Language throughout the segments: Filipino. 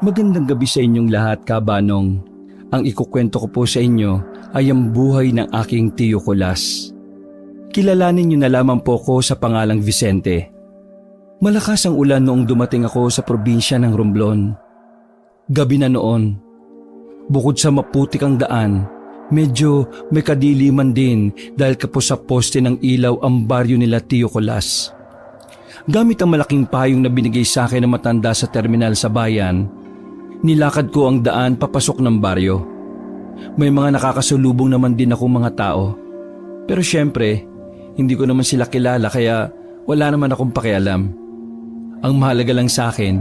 Magandang gabi sa inyong lahat, kabanong. Ang ikukwento ko po sa inyo ay ang buhay ng aking tiyo Kulas. Kilalanin niyo na lamang po ko sa pangalang Vicente. Malakas ang ulan noong dumating ako sa probinsya ng Romblon. Gabi na noon. Bukod sa maputik ang daan, medyo may kadiliman din dahil kapos sa poste ng ilaw ang baryo nila Tiyo Kulas. Gamit ang malaking payong na binigay sa akin ng matanda sa terminal sa bayan, nilakad ko ang daan papasok ng baryo. May mga nakakasalubong naman din akong mga tao. Pero syempre, hindi ko naman sila kilala kaya wala naman akong pakialam. Ang mahalaga lang sa akin,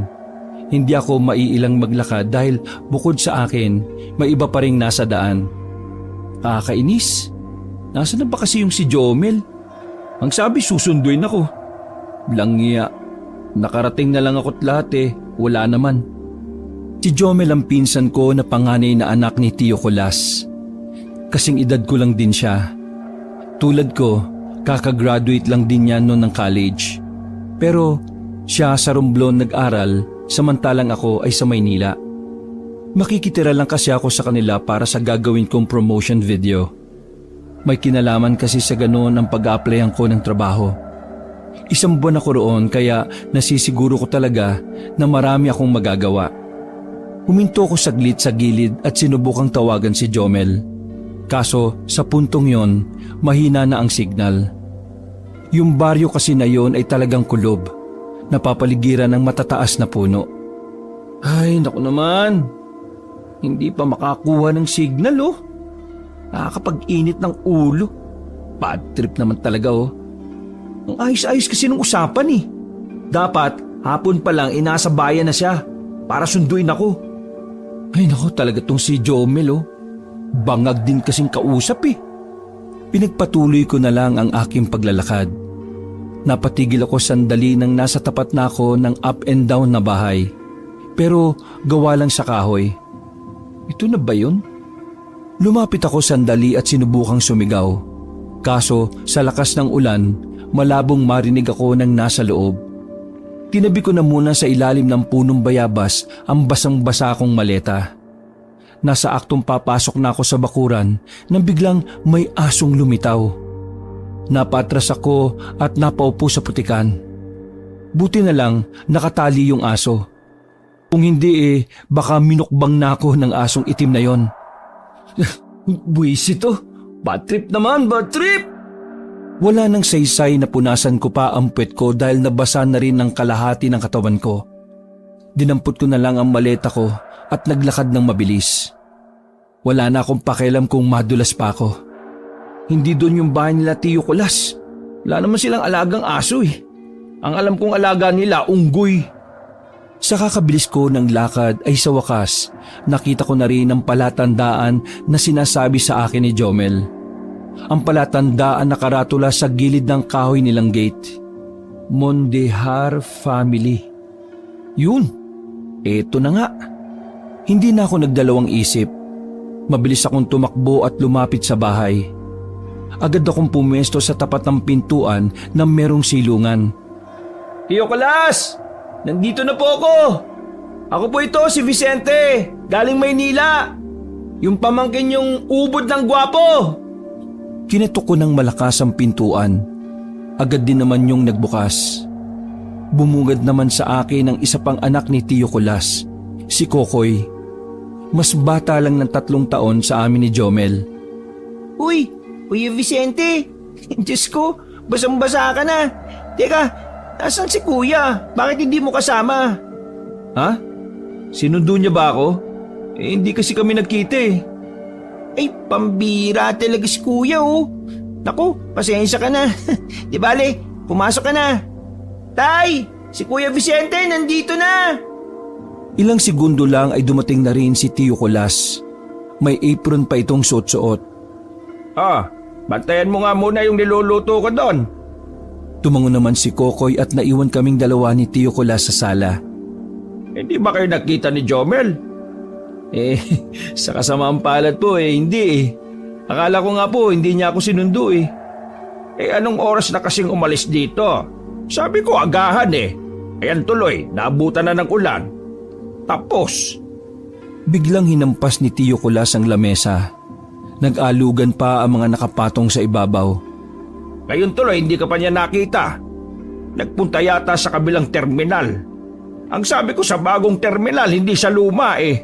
hindi ako maiilang maglakad dahil bukod sa akin, may iba pa ring nasa daan. Kakainis. Nasaan na ba kasi yung si Jomel? Ang sabi susunduin ako. Langya. Nakarating na lang ako't lahat wala naman. Si Jomel ang pinsan ko na panganay na anak ni Tiyo Kulas. Kasing edad ko lang din siya. Tulad ko, kakagraduate lang din niya noon ng college. Pero siya sa Romblon nag-aral, samantalang ako ay sa Maynila. Makikitira lang kasi ako sa kanila para sa gagawin kong promotion video. May kinalaman kasi sa ganoon ang pag-a-applyan ko ng trabaho. Isang buwan ako roon kaya nasisiguro ko talaga na marami akong magagawa. Huminto ko saglit sa gilid at sinubukang tawagan si Jomel. Kaso sa puntong yon, mahina na ang signal. Yung baryo kasi na yon ay talagang kulob. Napapaligiran ng matataas na puno. Ay, naku naman. Hindi pa makakuha ng signal Nakakapag-init ng ulo. Bad trip naman talaga Ang ayos-ayos kasi nung usapan Dapat hapon pa lang inasa bayan na siya para sunduin ako. Ay naku, talaga tong si Jomel Bangag din kasing kausap Pinagpatuloy ko na lang ang aking paglalakad. Napatigil ako sandali nang nasa tapat na ako ng up and down na bahay. Pero gawa lang sa kahoy. Ito na ba yun? Lumapit ako sandali at sinubukang sumigaw. Kaso sa lakas ng ulan, malabong marinig ako ng nasa loob. Tinabi ko na muna sa ilalim ng punong bayabas ang basang-basa kong maleta. Nasa aktong papasok na ako sa bakuran nang biglang may asong lumitaw. Napatras ako at napaupo sa putikan. Buti na lang nakatali yung aso. Kung hindi baka minukbang na ako ng asong itim na yon. Buwisit Bad trip naman, bad trip! Wala nang saysay na punasan ko pa ang puwet ko dahil nabasa na rin ng kalahati ng katawan ko. Dinampot ko na lang ang maleta ko at naglakad ng mabilis. Wala na akong pakialam kung madulas pa ako. Hindi doon yung bahay nila Tiyo Kulas. Wala naman silang alagang aso Ang alam kong alaga nila, unggoy. Sa kakabilis ko ng lakad ay sa wakas, nakita ko na rin ang palatandaan na sinasabi sa akin ni Jomel. Ang palatandaan nakaratula sa gilid ng kahoy nilang gate. Mondehar Family. Yun, eto na nga. Hindi na ako nagdalawang isip. Mabilis akong tumakbo at lumapit sa bahay. Agad akong pumwesto sa tapat ng pintuan na merong silungan. Tiyo Kulas! Nandito na po ako! Ako po ito, si Vicente, galing Maynila. Yung pamangkin yung ubod ng gwapo. Kinatok ko ng malakas ang pintuan. Agad din naman yung nagbukas. Bumungad naman sa akin ang isa pang anak ni Tiyo Kulas, si Kokoy. Mas bata lang ng 3 taon sa amin ni Jomel. Uy, Kuya Vicente! Diyos ko, basang-basa ka na. Teka, nasaan si Kuya? Bakit hindi mo kasama? Ha? Sinundo niya ba ako? Hindi kasi kami nagkita Ay, pambira talaga si Kuya Naku, pasensya ka na. Di bale, pumasok ka na. Tay, si Kuya Vicente nandito na. Ilang segundo lang ay dumating na rin si Tiyo Kulas. May apron pa itong suot-suot. Bantayan mo nga muna yung niluluto ko doon. Tumango naman si Kokoy at naiwan kaming dalawa ni Tiyo Kulas sa sala. Hindi ba kayo nakita ni Jomel? Sa kasamaang palad po hindi Akala ko nga po hindi niya ako sinundo anong oras na kasing umalis dito? Sabi ko agahan Ayan tuloy, naabutan na ng ulan. Tapos, Biglang hinampas ni Tio Kulas ang lamesa. Nag-alugan pa ang mga nakapatong sa ibabaw. ngayon tuloy hindi ka pa niya nakita. Nagpunta yata sa kabilang terminal. Ang sabi ko sa bagong terminal, hindi sa luma eh.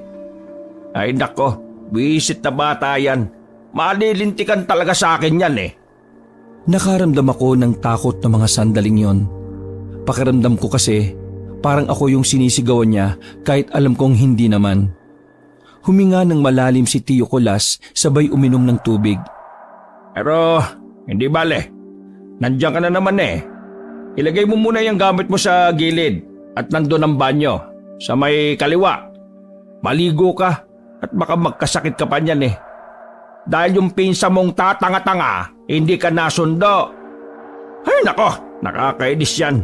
Ay nako, bisit na bata yan. Malilintikan talaga sa akin yan eh. Nakaramdam ako ng takot na mga sandaling yon. Pakiramdam ko kasi parang ako yung sinisigawan niya kahit alam kong hindi naman. Huminga ng malalim si Tio Kulas sabay uminom ng tubig. Pero hindi bale. Nandiyan ka na naman eh. Ilagay mo muna yung gamit mo sa gilid at nandun ang banyo sa may kaliwa. Maligo ka at baka magkasakit ka pa niyan eh. Dahil yung pinsa mong tatanga-tanga, hindi ka nasundo. Ay nako, nakakainis yan.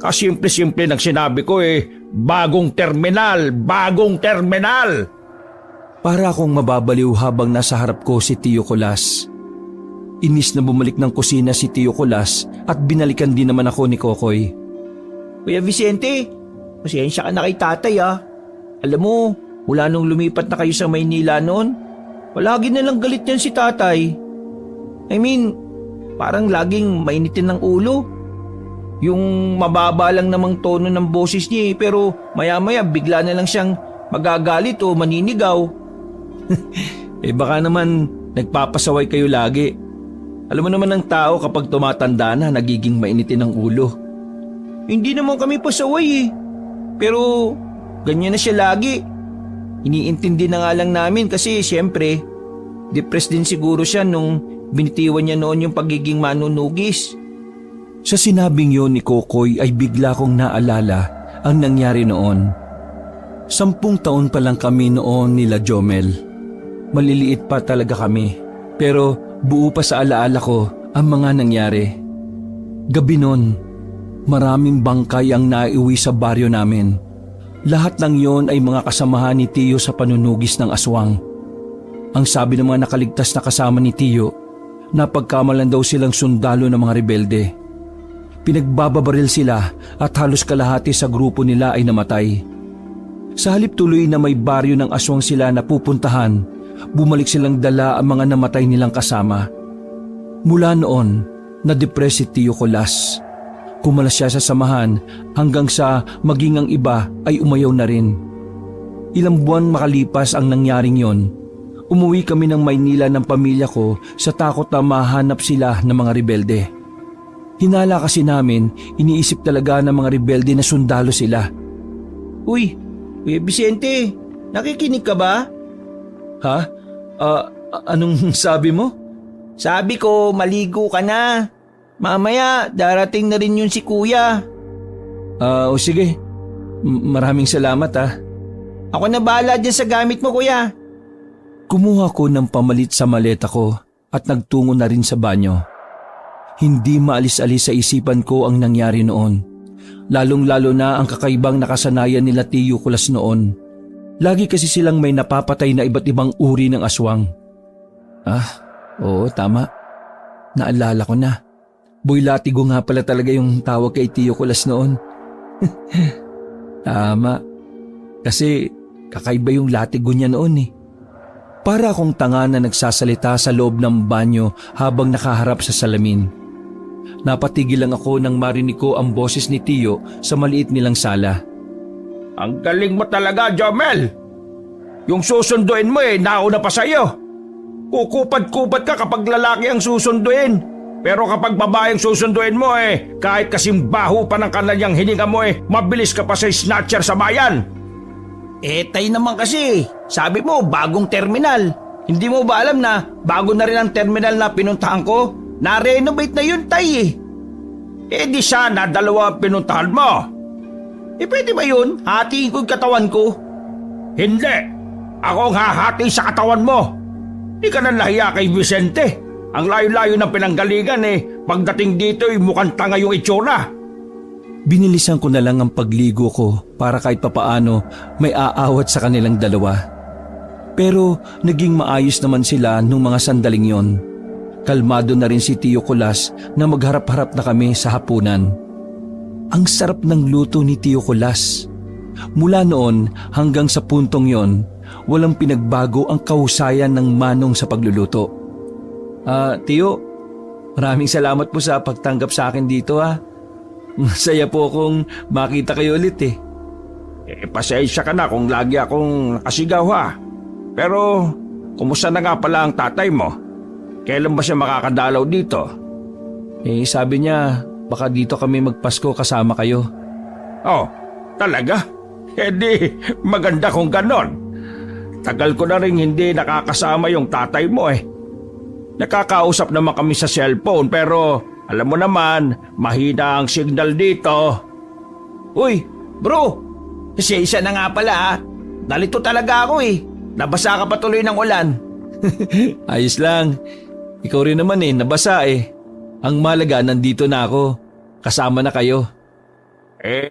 Kasimple-simple ng sinabi ko eh, bagong terminal, bagong terminal. Para akong mababaliw habang nasa harap ko si Tio Kulas. Inis na bumalik ng kusina si Tio Kulas at binalikan din naman ako ni Kokoy. Kuya Vicente, pasensya ka na kay tatay ah. Alam mo, mula nung lumipat na kayo sa Maynila noon, palagi na lang galit yan si tatay. I mean, parang laging mainitin ng ulo. Yung mababa lang namang tono ng boses niya pero maya-maya bigla na lang siyang magagalit o maninigaw. Baka naman nagpapasaway kayo lagi. Alam mo naman ng tao kapag tumatanda na nagiging mainitin ang ulo. Hindi naman kami pasaway eh. Pero ganyan na siya lagi. Iniintindi na nga lang namin kasi siyempre, depressed din siguro siya nung binitiwan niya noon yung pagiging manunugis. Sa sinabing yon ni Kokoy ay bigla kong naalala ang nangyari noon. 10 taon pa lang kami noon nila Jomel. Maliliit pa talaga kami, pero buo pa sa alaala ko ang mga nangyari. Gabi noon, maraming bangkay ang naiuwi sa baryo namin. Lahat ng yon ay mga kasamahan ni Tio sa panunugis ng aswang. Ang sabi ng mga nakaligtas na kasama ni Tio, napagkamalan daw silang sundalo ng mga rebelde. Pinagbababaril sila at halos kalahati sa grupo nila ay namatay. Sa halip tuloy na may baryo ng aswang sila na pupuntahan, bumalik silang dala ang mga namatay nilang kasama. Mula noon, na-depress si Tio Kulas. Kumalas siya sa samahan hanggang sa maging ang iba ay umayaw na rin. Ilang buwan makalipas ang nangyaring yon, umuwi kami ng Maynila ng pamilya ko sa takot na mahanap sila ng mga rebelde. Hinala kasi namin, iniisip talaga ng mga rebelde na sundalo sila. Uy, Kuya Vicente, nakikinig ka ba? Ha? Anong sabi mo? Sabi ko, maligo ka na. Mamaya, darating na rin yun si kuya. O sige. Maraming salamat ah. Ako na bahala dyan sa gamit mo, kuya. Kumuha ko ng pamalit sa maleta ko at nagtungo na rin sa banyo. Hindi maalis-alis sa isipan ko ang nangyari noon. Lalong-lalo na ang kakaibang nakasanayan nila Tio Kulas noon. Lagi kasi silang may napapatay na iba't ibang uri ng aswang. Oo, tama. Naalala ko na. Boy Latigo nga pala talaga yung tawag kay Tio Kulas noon. Tama. Kasi kakaiba yung latigo niya noon eh. Para akong tanga na nagsasalita sa loob ng banyo habang nakaharap sa salamin. Napatigil lang ako nang marinig ko ang boses ni Tio sa maliit nilang sala. Ang galing mo talaga, Jomel. Yung susunduin mo nauna pa sa'yo. Kukupad-kupad ka kapag lalaki ang susunduin. Pero kapag babae ang susunduin mo kahit kasing baho pa ng kanyang hininga mo mabilis ka pa sa snatcher sa bayan. Tayo naman kasi, sabi mo bagong terminal. Hindi mo ba alam na bago na rin ang terminal na pinuntahan ko? Na-renovate na yun, tay di sana dalawa ang pinuntahan mo. Pwede ba yun? Hatiin ko yung katawan ko. Hindi. Ako ang hahati sa katawan mo. Di ka na nahiya kay Vicente. Ang layo-layo ng pinanggalingan pagdating dito mukhang tanga yung itsura. Binilisan ko na lang ang pagligo ko para kahit papaano may aawat sa kanilang dalawa. Pero naging maayos naman sila nung mga sandaling yon. Kalmado na rin si Tio Kulas na magharap-harap na kami sa hapunan. Ang sarap ng luto ni Tio Kulas. Mula noon hanggang sa puntong yon, walang pinagbago ang kahusayan ng Manong sa pagluluto. Tiyo, maraming salamat po sa pagtanggap sa akin dito ha. Masaya po akong makita kayo ulit eh. Pasensya ka na kung lagi akong nakasigaw ha. Pero, kumusta na nga pala ang tatay mo? Kailan ba siya makakadalaw dito? Sabi niya, baka dito kami magpasko kasama kayo. Oh, talaga? Di, maganda kung ganon. Tagal ko na rin hindi nakakasama yung tatay mo eh. Nakakausap naman kami sa cellphone pero alam mo naman, mahina ang signal dito. Uy, bro! Pasensya na nga pala ha. Nalito talaga ako eh. Nabasa ka pa tuloy ng ulan. Ayos lang. Ikaw rin naman nabasa eh. Ang malaga, nandito na ako. Kasama na kayo.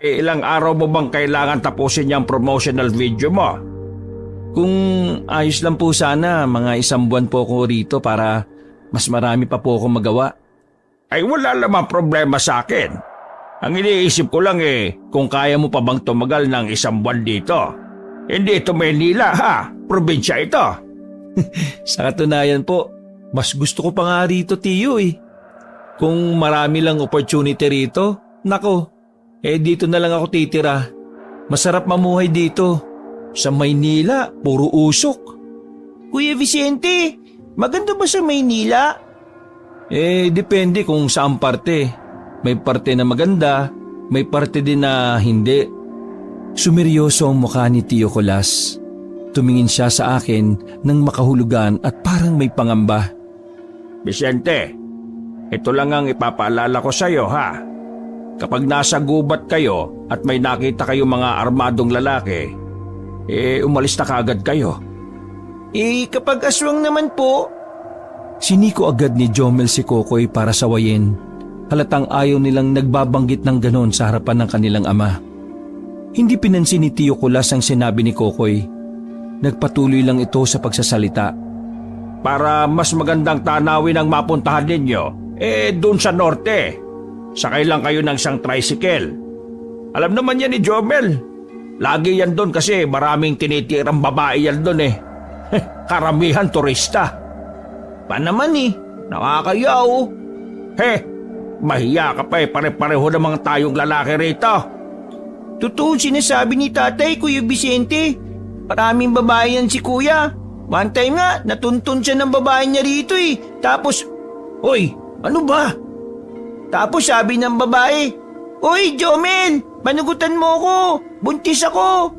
Ilang araw mo bang kailangan tapusin yung promotional video mo? Kung ayos lang po sana, mga 1 buwan po ako rito para mas marami pa po akong magawa. Ay wala namang problema sa akin. Ang iniisip ko lang kung kaya mo pa bang tumagal ng 1 buwan dito. Hindi ito Maynila ha, probinsya ito. Sa katunayan po, mas gusto ko pa nga rito tiyo eh. Kung marami lang opportunity rito, nako, dito na lang ako titira. Masarap mamuhay dito. Sa Maynila, puro usok. Kuya Vicente, maganda ba sa Maynila? Depende kung saan parte. May parte na maganda, may parte din na hindi. Sumeryoso ang mukha ni Tio Colas. Tumingin siya sa akin ng makahulugan at parang may pangamba. Vicente, ito lang ang ipapaalala ko sa iyo ha. Kapag nasa gubat kayo at may nakita kayo mga armadong lalaki, umalis na kaagad kayo. Kapag aswang naman po. Siniko agad ni Jomel si Kokoy para sawayin. Halatang ayaw nilang nagbabanggit ng ganon sa harapan ng kanilang ama. Hindi pinansin ni Tio Colas ang sinabi ni Kokoy. Nagpatuloy lang ito sa pagsasalita. Para mas magandang tanawin ang mapuntahan ninyo, doon sa norte. Sakay lang kayo ng isang tricycle. Alam naman yan ni Jomel. Lagi yan doon kasi maraming tinitirang babae yan doon eh. Karamihan turista. Pa naman nakakaya oh. Mahiya ka pa pare-pareho namang tayong lalaki rito. Totoo sinasabi ni tatay, Kuya Vicente. Maraming babae yan si kuya. One time nga, natuntun siya ng babae niya rito eh. Tapos, Hoy, ano ba? Tapos sabi ng babae, Hoy, Jomel, panugutan mo ko. Buntis ako.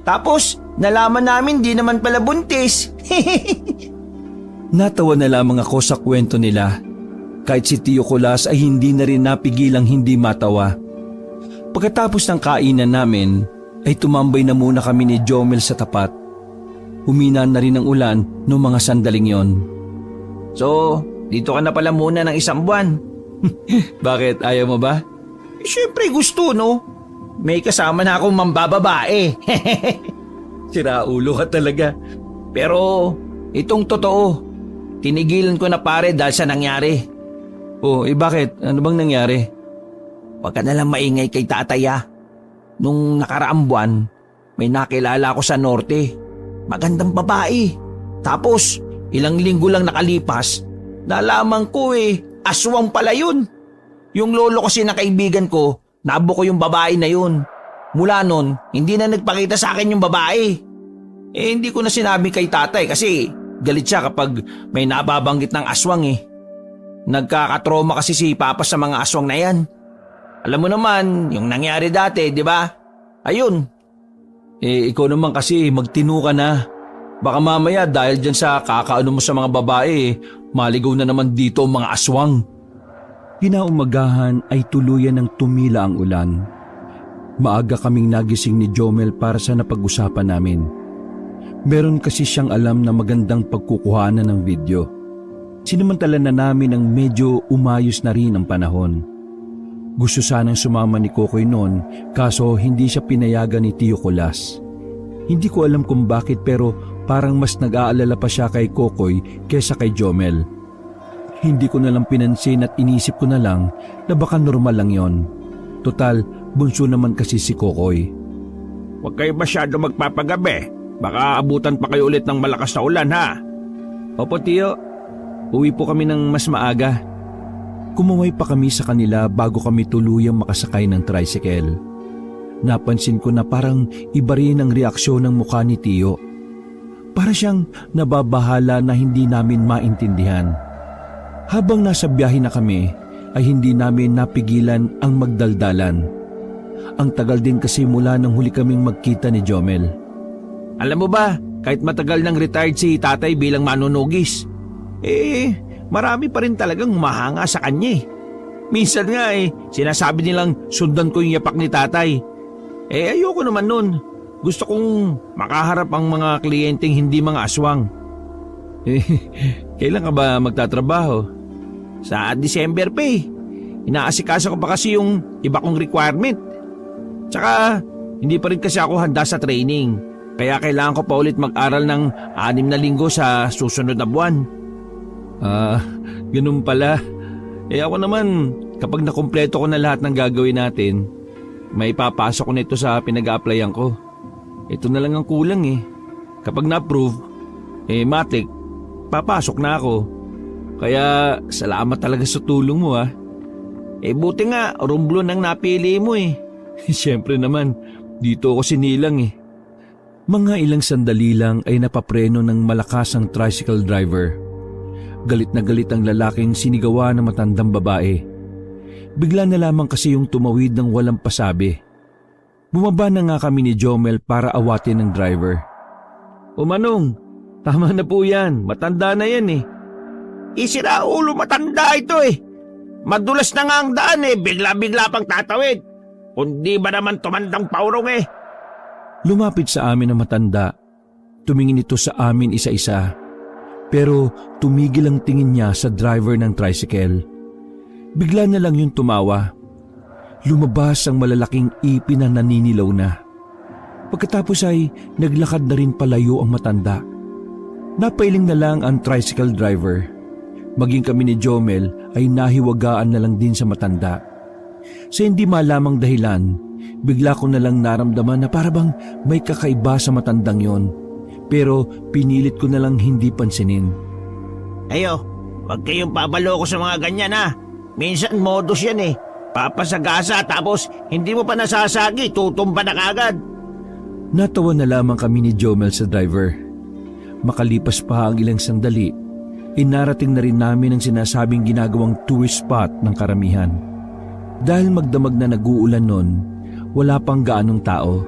Tapos, nalaman namin di naman pala buntis. Natawa na lamang ako sa kwento nila. Kahit si Tio Colas ay hindi na rin napigilang hindi matawa. Pagkatapos ng kainan namin, ay tumambay na muna kami ni Jomel sa tapat. Humina na rin ang ulan noong mga sandaling yon. So, dito ka na pala muna ng 1 buwan. Bakit? Ayaw mo ba? Siyempre gusto, no? May kasama na akong mambababae. Siraulo ka talaga. Pero, itong totoo, tinigilan ko na pare dahil sa nangyari. Bakit? Ano bang nangyari? Huwag ka nalang maingay kay tatay ah. Nung nakaraang buwan, may nakilala ko sa norte. Magandang babae. Tapos, ilang linggo lang nakalipas, nalaman ko aswang pala yun. Yung lolo kasi na kaibigan ko, nabo ko yung babae na yun. Mula nun, hindi na nagpakita sa akin yung babae. Hindi ko na sinabi kay tatay kasi galit siya kapag may nababanggit ng aswang Nagkakatroma kasi si Papa sa mga aswang na yan. Alam mo naman, yung nangyari dati, di ba? Ayun. Ikaw naman kasi magtino ka na. Baka mamaya dahil dyan sa kakaano mo sa mga babae, maligaw na naman dito ang mga aswang. Kinaumagahan ay tuluyan ng tumila ang ulan. Maaga kaming nagising ni Jomel para sa napag-usapan namin. Meron kasi siyang alam na magandang pagkukuhanan ng video. Sinamantala na namin ang medyo umayos na rin ang panahon. Gusto sanang sumama ni Kokoy noon kaso hindi siya pinayagan ni Tio Colas. Hindi ko alam kung bakit pero parang mas nag-aalala pa siya kay Kokoy kesa kay Jomel. Hindi ko na lang pinansin at inisip ko na lang na baka normal lang yon. Total, bunso naman kasi si Kokoy. huwag kayo masyado magpapagabi. Baka abutan pa kayo ulit ng malakas na ulan ha. Opo tiyo, uwi po kami ng mas maaga. Kumaway pa kami sa kanila bago kami tuluyang makasakay ng tricycle. Napansin ko na parang iba rin ang reaksyon ng mukha ni Tiyo. Para siyang nababahala na hindi namin maintindihan. Habang nasa biyahe na kami, ay hindi namin napigilan ang magdaldalan. Ang tagal din kasi mula nang huli kaming magkita ni Jomel. Alam mo ba, kahit matagal nang retired si tatay bilang manunugis, marami pa rin talagang humahanga sa kanya eh. Minsan nga sinasabi nilang sundan ko yung yapak ni tatay. Ayoko naman nun. Gusto kong makaharap ang mga kliyenteng hindi mga aswang. Kailan ka ba magtatrabaho? Sa December pa eh. Inaasikaso ko pa kasi yung iba kong requirement. Tsaka hindi pa rin kasi ako handa sa training. Kaya kailangan ko pa ulit mag-aral ng 6 na linggo sa susunod na buwan. Ganun pala. Ako naman, kapag nakumpleto ko na lahat ng gagawin natin, may papasok ko nito sa pinag-a-applyan ko. Ito na lang ang kulang eh. Kapag na-approve, matik, papasok na ako. Kaya salamat talaga sa tulong mo ah. Buti nga, Romblon ang napili mo eh. Siyempre naman, dito ako sinilang eh. Mga ilang sandali lang ay napapreno ng malakas ang tricycle driver. Galit na galit ang lalaking sinigawa ng matandang babae. Bigla na lamang kasi yung tumawid ng walang pasabi. Bumaba na nga kami ni Jomel para awatin ng driver. Manong, tama na po yan. Matanda na yan eh. Isira ulo, matanda ito eh. Madulas na nga ang daan eh. Bigla-bigla pang tatawid. Kundi ba naman tumandang paurong eh. Lumapit sa amin ang matanda. Tumingin ito sa amin isa-isa. Pero tumigil ang tingin niya sa driver ng tricycle. Bigla na lang yung tumawa. Lumabas ang malalaking ipin na naninilaw na. Pagkatapos ay naglakad na rin palayo ang matanda. Napailing na lang ang tricycle driver. Maging kami ni Jomel ay nahiwagaan na lang din sa matanda. Sa hindi malamang dahilan, bigla ko na lang naramdaman na parabang may kakaiba sa matandang yon. Pero pinilit ko na lang hindi pansinin. Wag kayong pabalo ko sa mga ganyan ha. Minsan modus yan eh. Papasagasa tapos hindi mo pa nasasagi, tutumba na kagad. Natawa na lamang kami ni Jomel sa driver. Makalipas pa ang ilang sandali, inarating na rin namin ang sinasabing ginagawang tourist spot ng karamihan. Dahil magdamag na nag-uulan nun, wala pang gaanong tao.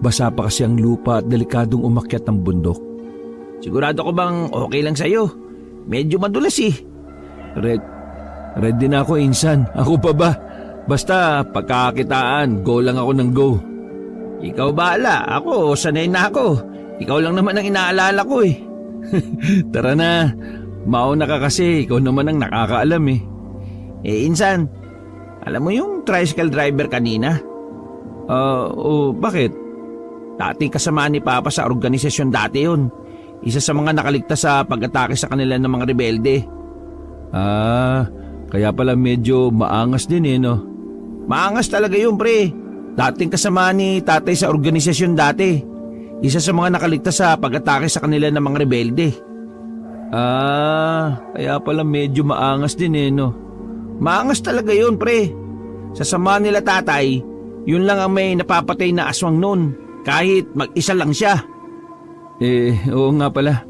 Basa pa kasi ang lupa at delikadong umakyat ng bundok. Sigurado ko bang okay lang sa'yo? Medyo madulas eh. Ready na ako, Insan. Ako pa ba? Basta pagkakakitaan, go lang ako ng go. Ikaw bahala. Ako, sanay na ako. Ikaw lang naman ang inaalala ko eh. Tara na. Mauna ka kasi. Ikaw naman ang nakakaalam eh. Insan, alam mo yung tricycle driver kanina? Bakit? Dating kasama ni Papa sa organisasyon dati yun. Isa sa mga nakaligtas sa pag-atake sa kanila ng mga rebelde. Kaya pala medyo maangas din eh, no? Maangas talaga yun, pre. Dating kasama ni tatay sa organisasyon dati. Isa sa mga nakaligtas sa pag-atake sa kanila ng mga rebelde. Kaya pala medyo maangas din eh, no? Maangas talaga yun, pre. Sa sama nila tatay, yun lang ang may napapatay na aswang nun. Kahit mag-isa lang siya. Oo nga pala.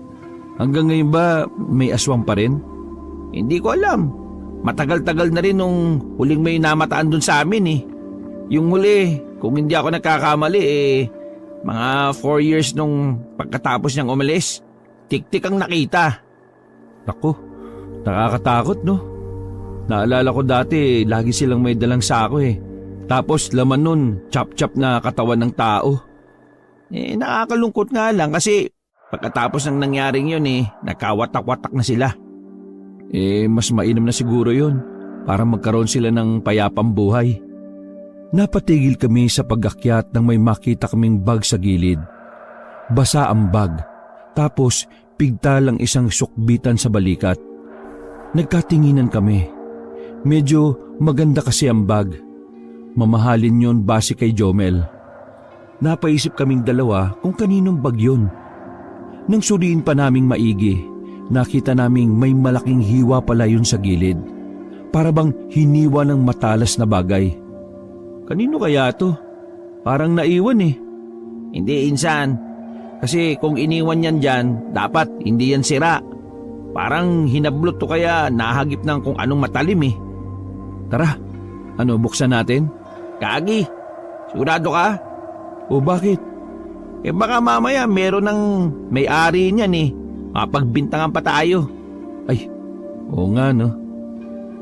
Hanggang ngayon ba may aswang pa rin? Hindi ko alam. Matagal-tagal na rin nung huling may namataan dun sa amin eh. Yung huli, kung hindi ako nagkakamali mga 4 years nung pagkatapos niyang umalis. Tik-tik ang nakita. Naku, nakakatakot no? Naalala ko dati, lagi silang may dalang sako eh. Tapos laman nun, chop-chop na katawan ng tao. Nakakalungkot nga lang kasi pagkatapos ng nangyaring yun nagkawatak-watak na sila. Mas mainam na siguro yun para magkaroon sila ng payapang buhay. Napatigil kami sa pag-akyat nang may makita kaming bag sa gilid. Basa ang bag, tapos pigtal ang isang sukbitan sa balikat. Nagkatinginan kami. Medyo maganda kasi ang bag. Mamahalin yon base kay Jomel. Napaisip kaming dalawa kung kaninong bag yun. Nang suriin pa naming maigi, nakita naming may malaking hiwa pala yun sa gilid. Para bang hiniwa ng matalas na bagay. Kanino kaya to? Parang naiwan eh. Hindi, insan. Kasi kung iniwan yan dyan, dapat hindi yan sira. Parang hinablot to kaya nahagip ng kung anong matalim eh. Tara, buksan natin? Kagi, sigurado ka? O bakit? Baka mamaya meron ng may-ari niyan eh. Mapagbintangan pa tayo. Ay, oo nga no.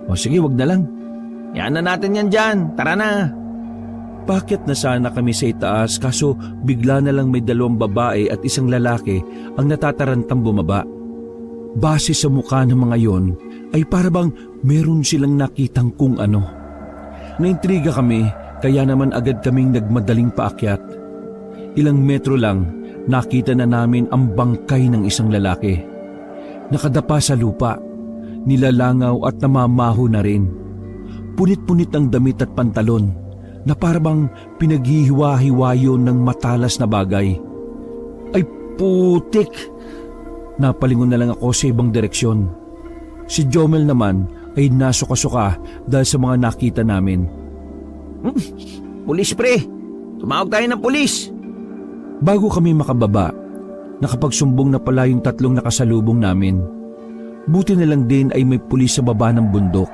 O sige, wag na lang. Yan na natin yan dyan, tara na. Bakit na sana kami sa itaas kaso bigla na lang may 2 babae at 1 lalaki ang natatarantang bumaba. Base sa mukha ng mga yon ay para bang meron silang nakitang kung ano. Naintriga kami kaya naman agad kaming nagmadaling paakyat. Ilang metro lang nakita na namin ang bangkay ng 1 lalaki. Nakadapa sa lupa, nilalangaw at namamaho na rin. Punit-punit ang damit at pantalon na parabang pinaghihiwa-hiwayo ng matalas na bagay. Ay putik! Napalingon na lang ako sa ibang direksyon. Si Jomel naman ay nasuka-suka dahil sa mga nakita namin. Pulis pre! Tumawag tayo ng pulis! Bago kami makababa, nakapagsumbong na pala yung 3 nakasalubong namin. Buti na lang din ay may pulis sa baba ng bundok.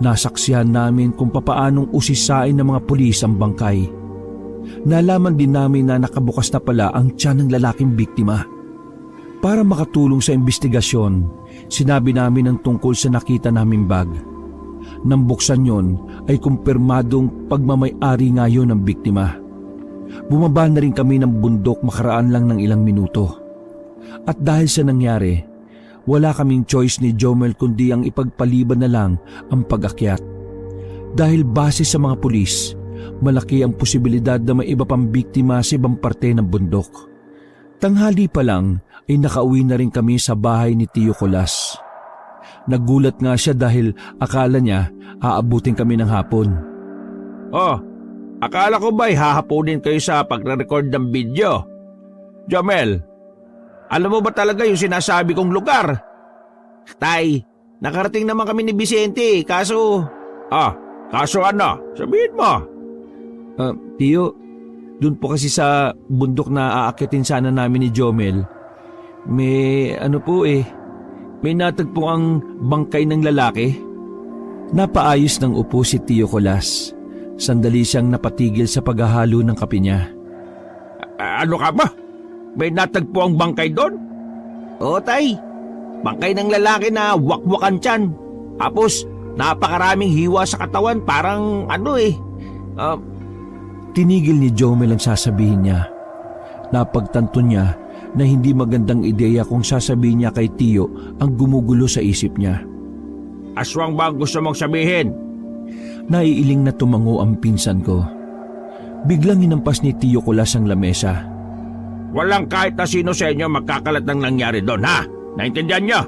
Nasaksihan namin kung papaanong usisain ng mga pulis ang bangkay. Nalaman din namin na nakabukas na pala ang tiyan ng lalaking biktima. Para makatulong sa investigasyon, sinabi namin ang tungkol sa nakita naming bag. Nang buksan yon ay kumpirmadong pagmamay-ari nga yun ng biktima. Bumaba na rin kami ng bundok makaraan lang ng ilang minuto. At dahil sa nangyari, wala kaming choice ni Jomel kundi ang ipagpaliban na lang ang pag-akyat. Dahil base sa mga pulis, malaki ang posibilidad na may iba pang biktima sa ibang parte ng bundok. Tanghali pa lang ay nakauwi na rin kami sa bahay ni Tio Colas. Nagulat nga siya dahil akala niya aabutin kami ng hapon. Oh, akala ko ba'y hahapunin kayo sa pagre-record ng video? Jomel, alam mo ba talaga yung sinasabi kong lugar? Tay, nakarating naman kami ni Vicente, kaso... Kaso ano? Sabihin mo. Tio, dun po kasi sa bundok na aakyatin sana namin ni Jomel, may may natagpo ang bangkay ng lalaki. Napaayos ng upo si Tio Colas. Sandali siyang napatigil sa paghahalo ng kape niya. Ano ka ba? May natagpo ang bangkay doon? Oo tay, bangkay ng lalaki na wakwakan tiyan. Tapos napakaraming hiwa sa katawan, parang Tinigil ni Jomel ang sasabihin niya. Napagtanto niya na hindi magandang ideya kung sasabihin niya kay Tio ang gumugulo sa isip niya. Aswang ba ang gusto mong sabihin? Naiiling na tumango ang pinsan ko. Biglang hinampas ni Tio Colas ang lamesa. Walang kahit na sino sa inyo magkakalat ng nangyari doon, ha? Naintindihan niyo?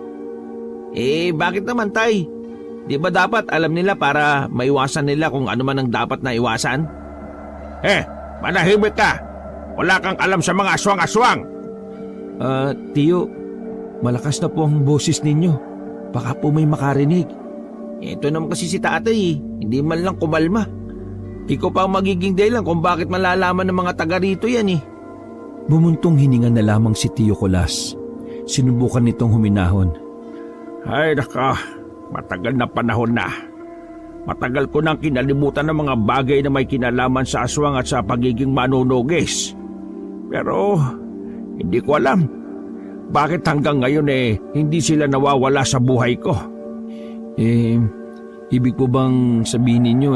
Bakit naman tay? Di ba dapat alam nila para maiwasan nila kung ano man ang dapat na iwasan? Manahimik ka! Wala kang alam sa mga aswang-aswang! Tio, malakas na po ang boses ninyo. Baka po may makarinig. Ito naman kasi si tatay, hindi man lang kumalma. Ikaw pa ang magiging dahilan kung bakit malalaman ng mga taga rito yan eh. Bumuntong hininga na lamang si Tio Colas. Sinubukan nitong huminahon. Ay naka, matagal na panahon na. Matagal ko nang kinalimutan ng mga bagay na may kinalaman sa aswang at sa pagiging manunugis. Pero hindi ko alam bakit hanggang ngayon hindi sila nawawala sa buhay ko. Ibig po bang sabihin ninyo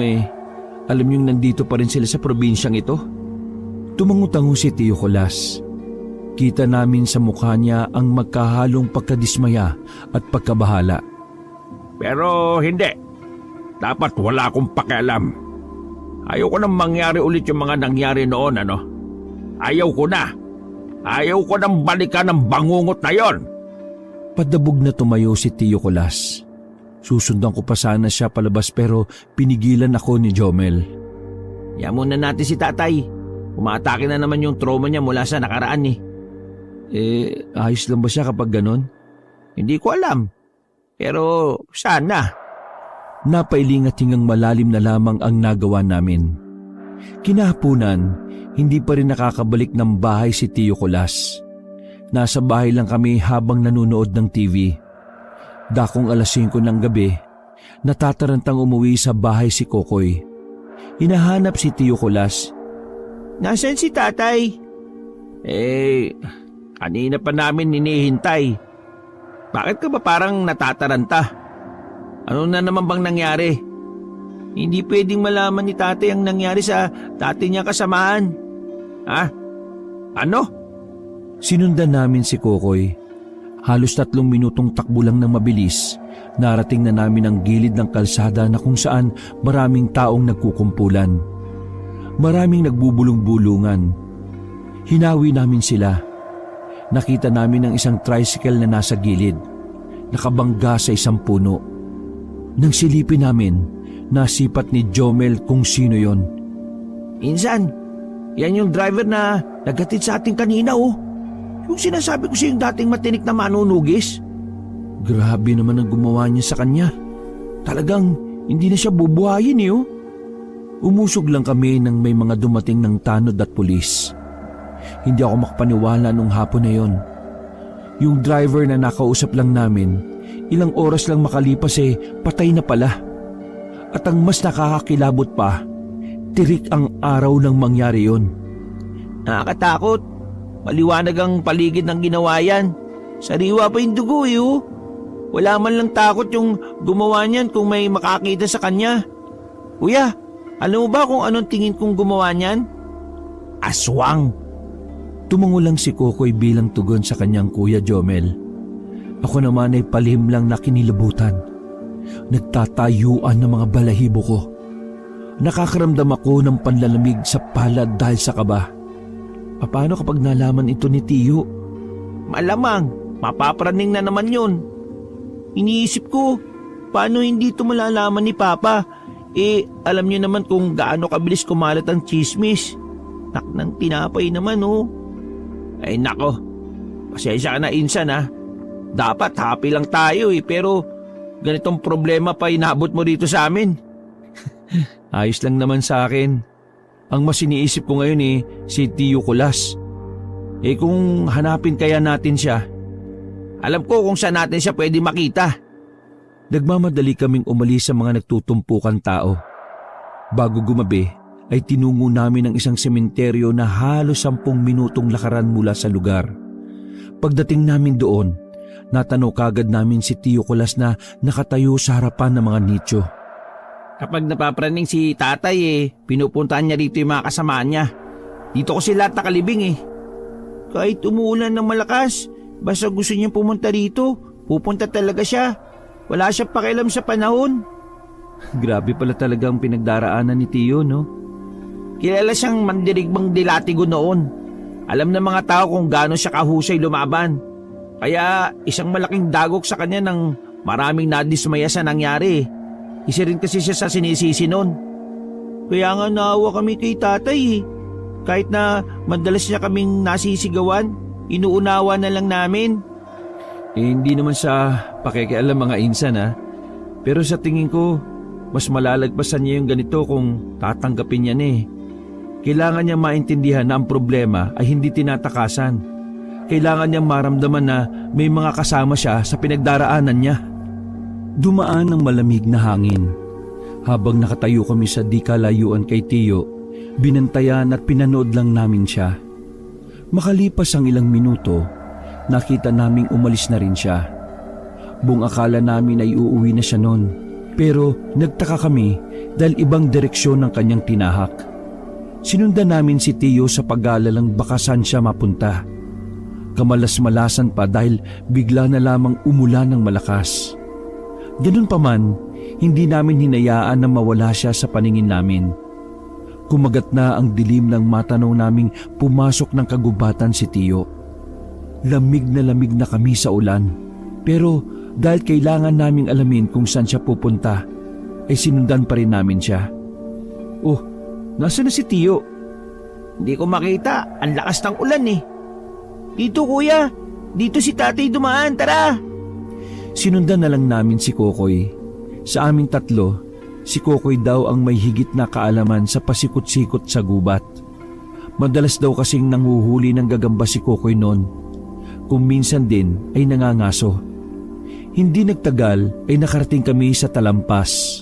alam niyong nandito pa rin sila sa probinsyang ito? Tumangutango si Tio Colas. Kita namin sa mukha niya ang magkahalong pagkadismaya at pagkabahala. Pero hindi. Dapat wala akong pakialam. Ayaw ko nang mangyari ulit yung mga nangyari noon, Ayaw ko na. Ayaw ko nang balikan ng bangungot na yon. Padabog na tumayo si Tio Colas. Susundan ko pa sana siya palabas pero pinigilan ako ni Jomel. Yaman na natin si tatay. Umaatake na naman yung trauma niya mula sa nakaraan eh. Ayos lang ba siya kapag ganon? Hindi ko alam. Pero sana. Napailing at hingang malalim na lamang ang nagawa namin. Kinahaponan, hindi pa rin nakakabalik ng bahay si Tio Kulas. Nasa bahay lang kami habang nanunood ng TV. Dakong 5:00 ng gabi, natatarantang umuwi sa bahay si Kokoy. Hinahanap si Tio Kulas. Nasaan si tatay? Kanina pa namin hinihintay. Bakit ka ba parang natataranta? Ano na naman bang nangyari? Hindi pwedeng malaman ni tatay ang nangyari sa dati niyang kasamahan. Ha? Ano? Sinundan namin si Kokoy. Halos 3 minutong takbo lang ng mabilis, narating na namin ang gilid ng kalsada na kung saan maraming taong nagkukumpulan. Maraming nagbubulong-bulungan. Hinawi namin sila. Nakita namin ang isang tricycle na nasa gilid, nakabangga sa isang puno. Nang silipin namin, nasipat ni Jomel kung sino yon. Insan, yan yung driver na naghatid sa ating kanina oh. Yung sinasabi ko sa yung dating matinik na manunugis. Grabe naman ang gumawa niya sa kanya. Talagang hindi na siya bubuhayin eh oh. Umusog lang kami nang may mga dumating ng tanod at pulis. Hindi ako makapaniwala nung hapon na yon. Yung driver na nakausap lang namin, ilang oras lang makalipas patay na pala. At ang mas nakakakilabot pa, tirik ang araw nang mangyari yon. Nakakatakot. Maliwanag ang paligid ng ginawa yan. Sariwa pa yung dugo oh. Wala man lang takot yung gumawa niyan kung may makakita sa kanya. Kuya, alam mo ba kung anong tingin kong gumawa niyan? Aswang. Tumango lang si Kokoy bilang tugon sa kanyang kuya Jomel. Ako naman ay palihim lang na kinilabutan. Nagtatayuan ng mga balahibo ko. Nakakaramdam ako ng panlalamig sa palad dahil sa kaba. Paano kapag nalaman ito ni Tiyo? Malamang, mapapraning na naman yun. Iniisip ko, paano hindi ito malalaman ni Papa? Alam niyo naman kung gaano kabilis kumalat ang chismis. Ng tinapay naman oh. Ay nako, pasensya ka na insan ha. Dapat happy lang tayo pero ganitong problema pa inabot mo dito sa amin. Ayos lang naman sa akin. Ang mas iniisip ko ngayon si Tio Kulas. Kung hanapin kaya natin siya. Alam ko kung saan natin siya pwede makita. Nagmamadali kaming umalis sa mga nagtutumpukan tao. Bago gumabi, ay tinungo namin ang isang sementeryo na halos 10 minutong lakaran mula sa lugar. Pagdating namin doon, natanaw kagad namin si Tio Kulas na nakatayo sa harapan ng mga nicho. Kapag napapraning si tatay pinupuntahan niya dito yung mga kasamaan niya. Dito ko sila nakalibing Kahit umuulan ng malakas, basta gusto niyang pumunta rito, pupunta talaga siya. Wala siyang pakialam sa panahon. Grabe pala talaga ang pinagdaraanan ni Tio, no? Kilala siyang mandirigmang dilatigo noon. Alam ng mga tao kung gaano siya kahusay lumaban. Kaya isang malaking dagok sa kanya nang maraming nadismaya sa nangyari. Isa rin kasi siya sa sinisisi noon. Kaya nga naawa kami kay tatay Kahit na madalas niya kaming nasisigawan, inuunawa na lang namin. Hindi naman sa pakikialam mga insan Pero sa tingin ko, mas malalagpasan niya yung ganito kung tatanggapin niya Kailangan niya maintindihan na ang problema ay hindi tinatakasan. Kailangan niyang maramdaman na may mga kasama siya sa pinagdaraanan niya. Dumaan ang malamig na hangin. Habang nakatayo kami sa di kalayuan kay Tio, binantayan at pinanood lang namin siya. Makalipas ang ilang minuto, nakita naming umalis na rin siya. Buong akala namin ay uuwi na siya noon. Pero nagtaka kami dahil ibang direksyon ng kanyang tinahak. Sinundan namin si Tio sa pag-aalalang baka saan siya mapunta. Kamalas-malasan pa dahil bigla na lamang umulan ng malakas. Ganun pa man, hindi namin hinayaan na mawala siya sa paningin namin. Kumagat na ang dilim ng matanaw naming pumasok ng kagubatan si Tio. Lamig na kami sa ulan. Pero dahil kailangan naming alamin kung saan siya pupunta, ay sinundan pa rin namin siya. Oh, nasa na si Tio? Hindi ko makita. Ang lakas ng ulan eh. Dito kuya, dito si tatay dumaan, tara. Sinundan na lang namin si Kokoy. Sa aming tatlo, si Kokoy daw ang may higit na kaalaman sa pasikot-sikot sa gubat. Madalas daw kasing nanguhuli ng gagamba si Kokoy noon. Kung minsan din ay nangangaso. Hindi nagtagal ay nakarating kami sa Talampas.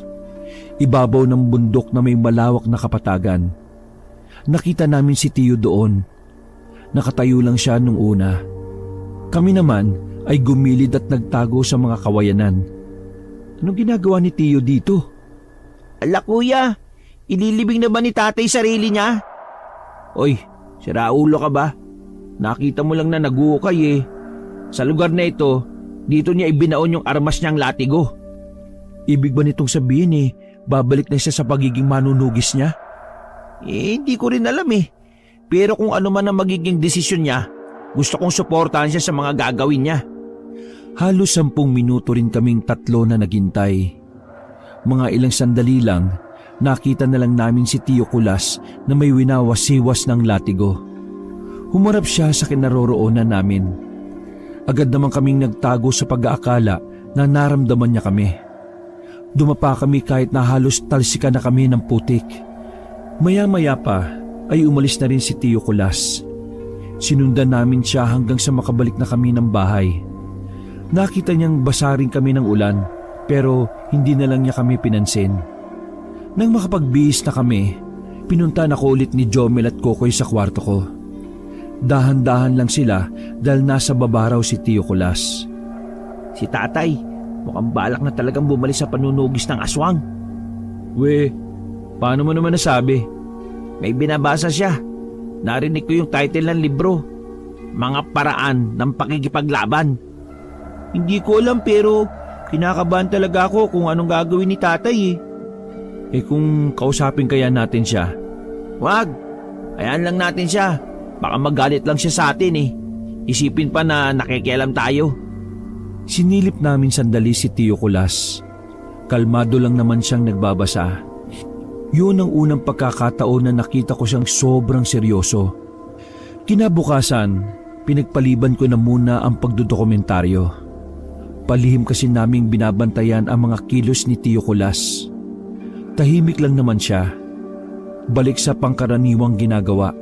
Ibabaw ng bundok na may malawak na kapatagan. Nakita namin si Tiyo doon. Nakatayo lang siya nung una. Kami naman ay gumilid at nagtago sa mga kawayanan. Anong ginagawa ni Tiyo dito? Ala kuya, ililibing na ba ni tatay sarili niya? Oy, siraulo ka ba? Nakita mo lang na naguukay eh. Sa lugar na ito, dito niya ibinaon yung armas niyang latigo. Ibig ba nitong sabihin babalik na siya sa pagiging manunugis niya? Hindi ko rin alam eh. Pero kung ano man ang magiging desisyon niya, gusto kong suportahan siya sa mga gagawin niya. Halos 10 minuto rin kaming tatlo na naghintay. Mga ilang sandali lang, nakita na lang namin si Tiyo Kulas na may winawasiwas ng latigo. Humarap siya sa kinaroroonan namin. Agad naman kaming nagtago sa pag-aakala na naramdaman niya kami. Dumapa kami kahit na halos talsikan na kami ng putik. Maya-maya pa ay umalis na rin si Tiyo Kulas. Sinundan namin siya hanggang sa makabalik na kami ng bahay. Nakita niyang basa rin kami ng ulan pero hindi na lang niya kami pinansin. Nang makapagbihis na kami, pinuntahan ako ulit ni Jomel at Kokoy sa kwarto ko. Dahan-dahan lang sila dahil nasa baba raw si Tiyo Kulas. Si tatay, mukhang balak na talagang bumalik sa panunugis ng aswang. We, paano mo naman nasabi? May binabasa siya. Narinig ko yung title ng libro, Mga Paraan ng Pakikipaglaban. Hindi ko alam pero kinakabahan talaga ako kung anong gagawin ni tatay eh. Kung kausapin kaya natin siya? Wag, ayan lang natin siya. Baka magalit lang siya sa atin eh. Isipin pa na nakikialam tayo. Sinilip namin sandali si Tiyo Kulas. Kalmado lang naman siyang nagbabasa. Yun ang unang pagkakataon na nakita ko siyang sobrang seryoso. Kinabukasan, pinagpaliban ko na muna ang pagdodokumentaryo. Palihim kasi naming binabantayan ang mga kilos ni Tiyo Kulas. Tahimik lang naman siya. Balik sa pangkaraniwang ginagawa.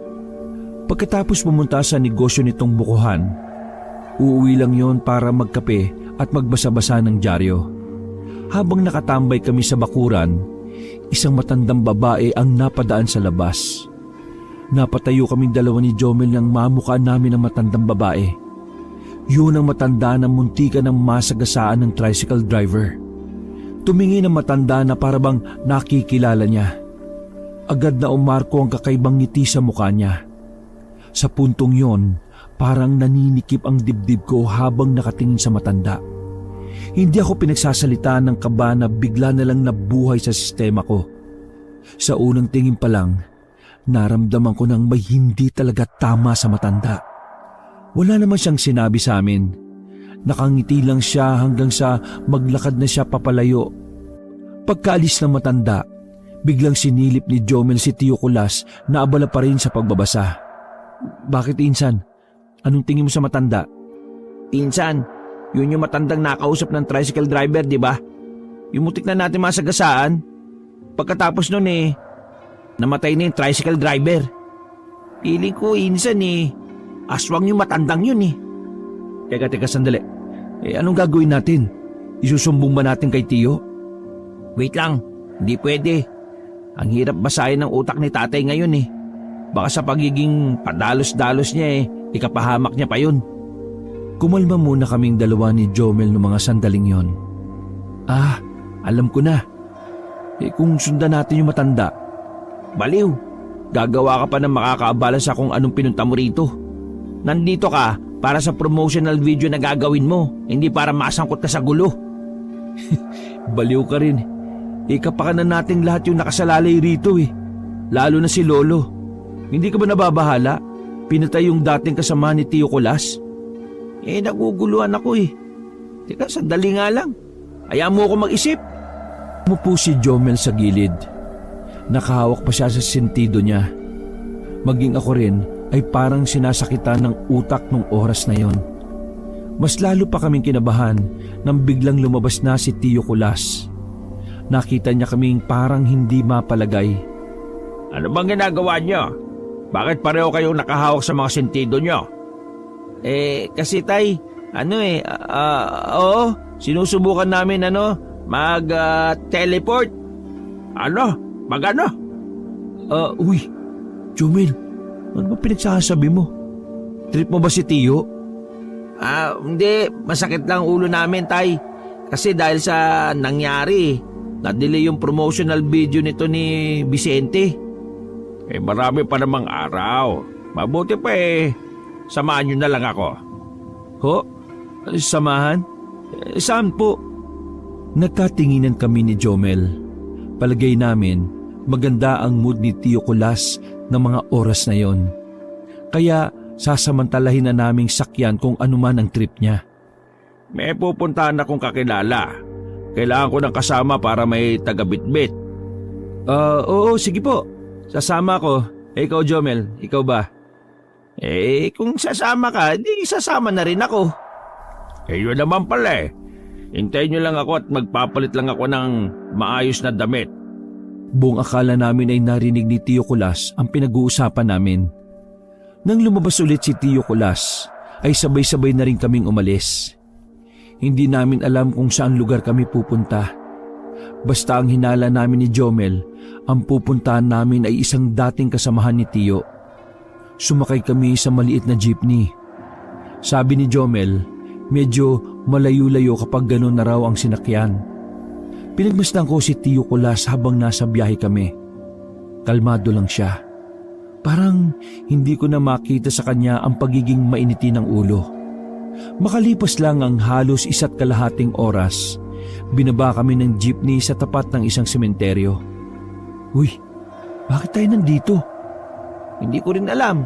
Pagkatapos pumunta sa negosyo nitong bukuhan, uuwi lang yon para magkape at magbasa-basa ng dyaryo. Habang nakatambay kami sa bakuran, isang matandang babae ang napadaan sa labas. Napatayo kaming dalawa ni Jomel nang mamukha namin ang matandang babae. Yun ang matanda na muntikan ng masagasaan ng tricycle driver. Tumingin ang matanda na parabang nakikilala niya. Agad na umarko ang kakaibang ngiti sa mukha niya. Sa puntong yon, parang naninikip ang dibdib ko habang nakatingin sa matanda. Hindi ako pinagsasalita ng kaba na bigla na lang nabuhay sa sistema ko. Sa unang tingin pa lang, naramdaman ko nang may hindi talaga tama sa matanda. Wala naman siyang sinabi sa amin. Nakangiti lang siya hanggang sa maglakad na siya papalayo. Pagkaalis ng matanda, biglang sinilip ni Jomel si Tiyo Kulas na abala pa rin sa pagbabasa. Bakit, Insan? Anong tingin mo sa matanda? Insan, yun yung matandang nakausap ng tricycle driver, di ba? Yung mutik na natin masagasaan. Pagkatapos nun namatay na yung tricycle driver. Piling ko, Insan aswang yung matandang yun eh. Teka, sandali. Anong gagawin natin? Isusumbong ba natin kay Tiyo? Wait lang, hindi pwede. Ang hirap basahin ng utak ni tatay ngayon eh. Baka sa pagiging padalos-dalos niya ikapahamak niya pa yun. Kumalma muna kaming dalawa ni Jomel noong mga sandaling yon. Alam ko na. Kung sundan natin yung matanda. Baliw, gagawa ka pa ng makakaabala sa kung anong pinunta mo rito. Nandito ka para sa promotional video na gagawin mo, hindi para masangkot ka sa gulo. Baliw ka rin. Kapakanan nating lahat yung nakasalalay rito Lalo na si Lolo. Hindi ka ba nababahala? Pinatay yung dating kasama ni Tiyo Kulas. Naguguluhan ako Teka, sandali nga lang. Hayaan mo ako mag-isip. Umupo si Jomel sa gilid. Nakahawak pa siya sa sentido niya. Maging ako rin ay parang sinasakitan ng utak nung oras na yon. Mas lalo pa kaming kinabahan nang biglang lumabas na si Tio Kulas. Nakita niya kaming parang hindi mapalagay. Ano bang ginagawa niyo? Bakit pareho kayong nakahawak sa mga sentido niyo? Kasi tay, oo, sinusubukan namin mag-teleport. Ano? Magano? Uy, Jomel, ano ba pinagsasabi mo? Trip mo ba si Tio? Hindi, masakit lang ulo namin tay. Kasi dahil sa nangyari, na-delay yung promotional video nito ni Vicente. Marami pa namang araw. Mabuti pa samahan niyo na lang ako. Ho? Samahan? Saan po? Nagkatinginan kami ni Jomel. Palagay namin, maganda ang mood ni Tio Kulas ng mga oras na yon. Kaya sasamantalahin na naming sakyan kung anuman ang trip niya. May pupuntahan akong kakilala. Kailangan ko ng kasama para may taga-bitbit. Oo, sige po. Sasama ko. Ikaw, Jomel, ikaw ba? Kung sasama ka, di sasama na rin ako. Yun naman pala Hintayin niyo lang ako at magpapalit lang ako ng maayos na damit. Buong akala namin ay narinig ni Tio Kulas ang pinag-uusapan namin. Nang lumabas ulit si Tio Kulas, ay sabay-sabay na rin kaming umalis. Hindi namin alam kung saan lugar kami pupunta. Basta ang hinala namin ni Jomel, ang pupuntahan namin ay isang dating kasamahan ni Tio. Sumakay kami sa maliit na jeepney. Sabi ni Jomel, medyo malayo-layo kapag gano'n na raw ang sinakyan. Pinagmasdan ko si Tio Kulas habang nasa biyahe kami. Kalmado lang siya. Parang hindi ko na makita sa kanya ang pagiging mainiti ng ulo. Makalipas lang ang halos 1.5 oras, binaba kami ng jeepney sa tapat ng isang sementeryo. Uy, bakit tayo nandito? Hindi ko rin alam.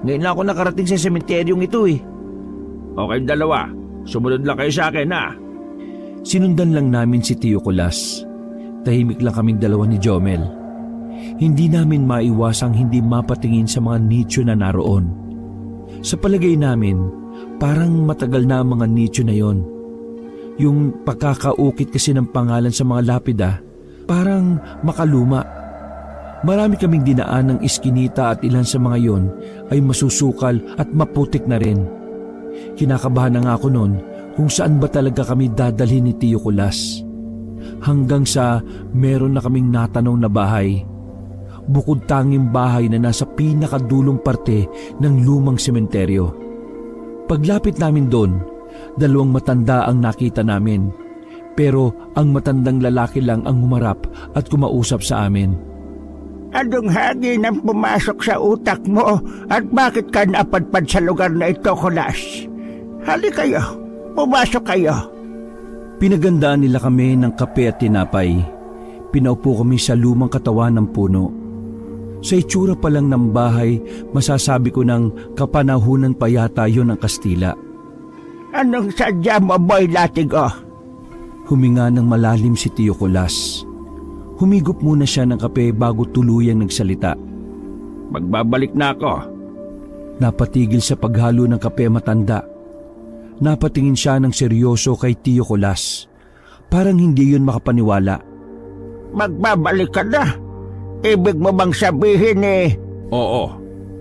Ngayon lang ako nakarating sa sementeryong ito Okay, dalawa. Sumunod lang kayo sa akin Sinundan lang namin si Tio Kulas. Tahimik lang kaming dalawa ni Jomel. Hindi namin maiwasang hindi mapatingin sa mga nicho na naroon. Sa palagay namin, parang matagal na ang mga nicho na yon. Yung pagkakaukit kasi ng pangalan sa mga lapida, parang makaluma. Marami kaming dinaan ng iskinita at ilan sa mga yon ay masusukal at maputik na rin. Kinakabahan na nga ako noon kung saan ba talaga kami dadalhin ni Tio Kulas. Hanggang sa meron na kaming natanong na bahay. Bukod tanging bahay na nasa pinakadulong parte ng lumang sementeryo. Paglapit namin doon, 2 matanda ang nakita namin. Pero ang matandang lalaki lang ang humarap at kumausap sa amin. Anong hangin ang pumasok sa utak mo at bakit ka napadpad sa lugar na ito, Kulas? Hali kayo, pumasok kayo. Pinagandaan nila kami ng kape at tinapay. Pinaupo kami sa lumang katawan ng puno. Sa itsura pa lang ng bahay, masasabi ko ng kapanahunan pa yata yun ang Kastila. Anong sadya mo, boy Latigo? Huminga ng malalim si Tio Kulas. Humigop muna siya ng kape bago tuluyang nagsalita. Magbabalik na ako. Napatigil sa paghalo ng kape matanda. Napatingin siya ng seryoso kay Tio Kulas. Parang hindi yun makapaniwala. Magbabalik ka na? Ibig mo bang sabihin Oo,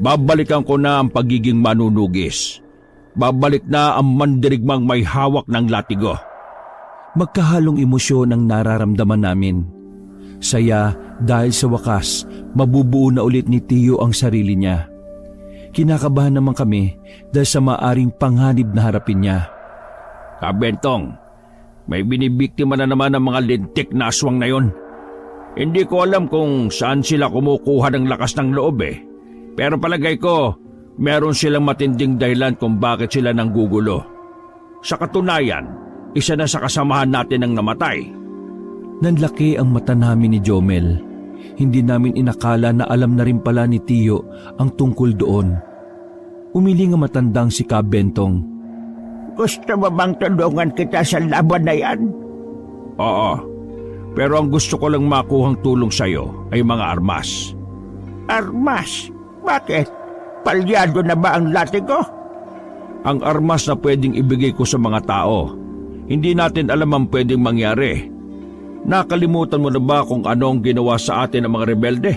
babalikan ko na ang pagiging manunugis. Babalik na ang mandirigmang may hawak ng latigo. Magkahalong emosyon ang nararamdaman namin. Saya dahil sa wakas, mabubuo na ulit ni Tio ang sarili niya. Kinakabahan naman kami dahil sa maaring panghanib na harapin niya. Kabentong, may binibiktima na naman ng mga lintik na aswang na yon. Hindi ko alam kung saan sila kumukuha ng lakas ng loob Pero palagay ko, meron silang matinding dahilan kung bakit sila nanggugulo. Sa katunayan, isa na sa kasamahan natin ang namatay. Nanlaki ang mata namin ni Jomel. Hindi namin inakala na alam na rin pala ni Tio ang tungkol doon. Umiling ang matandang si Kabentong. Gusto mo bang tulungan kita sa laban na yan? Oo, pero ang gusto ko lang makuhang tulong sa'yo ay mga armas. Armas? Bakit? Palyado na ba ang latigo? Ang armas na pwedeng ibigay ko sa mga tao, hindi natin alam ang pwedeng mangyari. Nakalimutan mo na ba kung anong ginawa sa atin ng mga rebelde?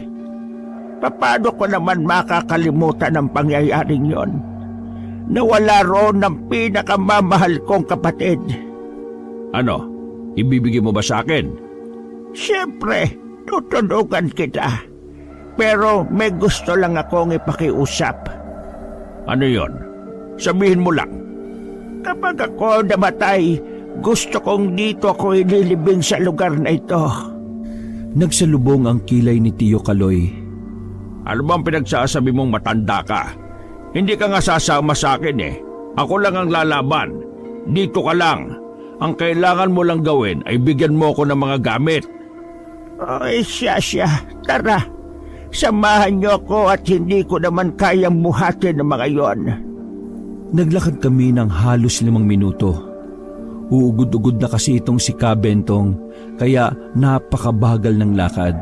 Paano ko naman makakalimutan ang pangyayaring yon? Nawala roon ng pinakamamahal kong kapatid. Ano? Ibibigay mo ba sa akin? Siyempre, tutulungan kita. Pero may gusto lang akong ipakiusap. Ano yon? Sabihin mo lang. Kapag ako namatay, gusto kong dito ako ililibing sa lugar na ito. Nagsalubong ang kilay ni Tiyo Kaloy. Ano bang pinagsasabi mong matanda ka? Hindi ka nga sasama sa akin eh. Ako lang ang lalaban. Dito ka lang. Ang kailangan mo lang gawin ay bigyan mo ako ng mga gamit. Ay, siya. Tara. Samahan niyo ako at hindi ko naman kayang buhatin ng mga yon. Naglakad kami ng halos 5 minuto. Uugod-ugod na kasi itong si Kabentong, kaya napakabagal ng lakad.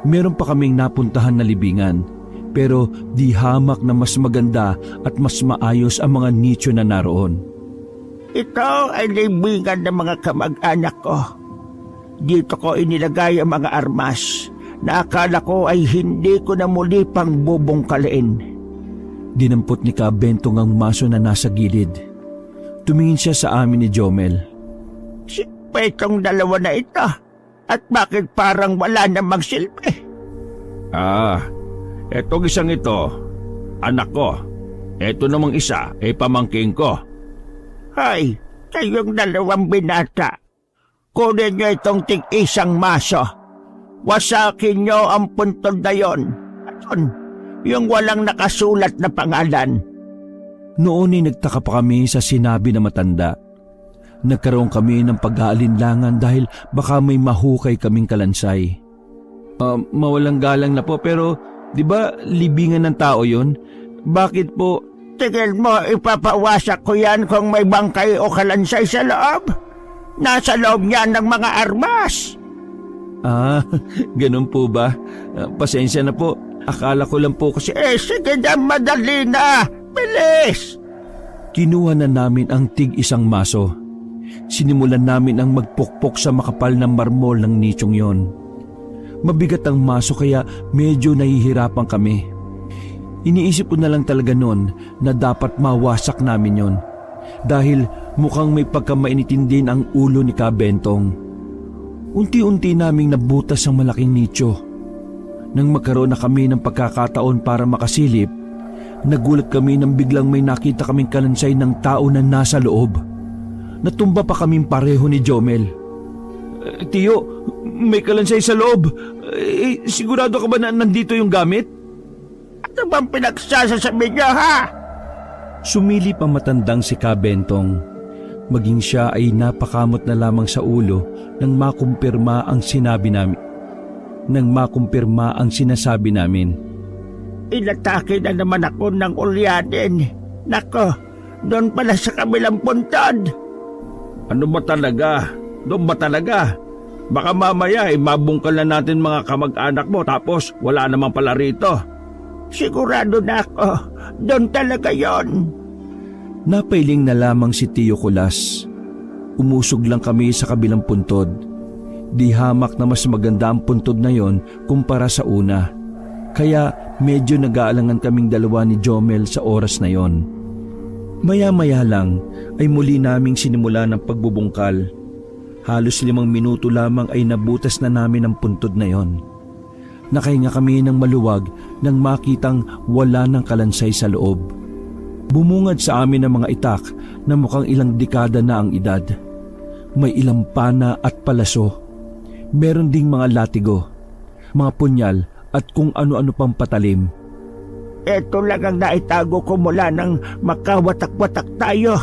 Meron pa kaming napuntahan na libingan, pero di hamak na mas maganda at mas maayos ang mga nicho na naroon. Ito ay libingan ng mga kamag-anak ko. Dito ko inilagay ang mga armas na akala ko ay hindi ko na muli pang bubungkalin. Dinampot ni Kabentong ang maso na nasa gilid. Tumingin siya sa amin ni Jomel. Pa itong dalawa na ito? At bakit parang wala namang silbi? Etong isang ito, anak ko. Eto namang isa, pamangking ko. Hay, kayong dalawang binata. Kunin nyo itong tig-isang maso. Wasakin nyo ang puntod na yon. At yung walang nakasulat na pangalan. Noon ay nagtaka pa kami sa sinabi na matanda. Nagkaroon kami ng pag-aalinlangan dahil baka may mahukay kaming kalansay. Mawalang galang na po, pero di ba libingan ng tao yon? Bakit po? Tigil mo, ipapawasak ko yan kung may bangkay o kalansay sa loob. Nasa loob niyan ng mga armas. Ganun po ba? Pasensya na po. Akala ko lang po kasi... Sige na, madali na. Bilis! Kinuha na namin ang tig-isang maso. Sinimulan namin ang magpukpok sa makapal na marmol ng nichong yon. Mabigat ang maso kaya medyo nahihirapan kami. Iniisip ko na lang talaga noon na dapat mawasak namin yon. Dahil mukhang may pagkamainitin din ang ulo ni Kabentong. Unti-unti naming nabutas ang malaking nicho. Nang magkaroon na kami ng pagkakataon para makasilip, nagulat kami nang biglang may nakita kaming kalansay ng tao na nasa loob. Natumba pa kaming pareho ni Jomel. Tiyo, may kalansay sa loob. Sigurado ka ba na nandito yung gamit? Ano bang pinagsasasabi niyo, ha? Sumilip ang matandang si Kabentong. Maging siya ay napakamot na lamang sa ulo nang makumpirma ang sinasabi namin. Inatake na naman ako ng ulyanin. Nako, doon pala sa kabilang puntod. Ano ba talaga? Doon ba talaga? Baka mamaya mabungkal na natin mga kamag-anak mo tapos wala namang pala rito. Sigurado na ako, doon talaga yon. Napailing na lamang si Tiyo Kulas. Umusog lang kami sa kabilang puntod. Di hamak na mas maganda ang puntod na yon kumpara sa una. Kaya medyo nag-aalangan kaming dalawa ni Jomel sa oras na yon. Maya-maya lang ay muli naming sinimula ng pagbubungkal. Halos 5 minuto lamang ay nabutas na namin ang puntod na yon. Nakahinga kami ng maluwag nang makitang wala ng kalansay sa loob. Bumungad sa amin ang mga itak na mukhang ilang dekada na ang edad. May ilang pana at palaso. Meron ding mga latigo, mga punyal at kung ano-ano pang patalim. Ito lang ang naitago ko mula nang makawatak-watak tayo.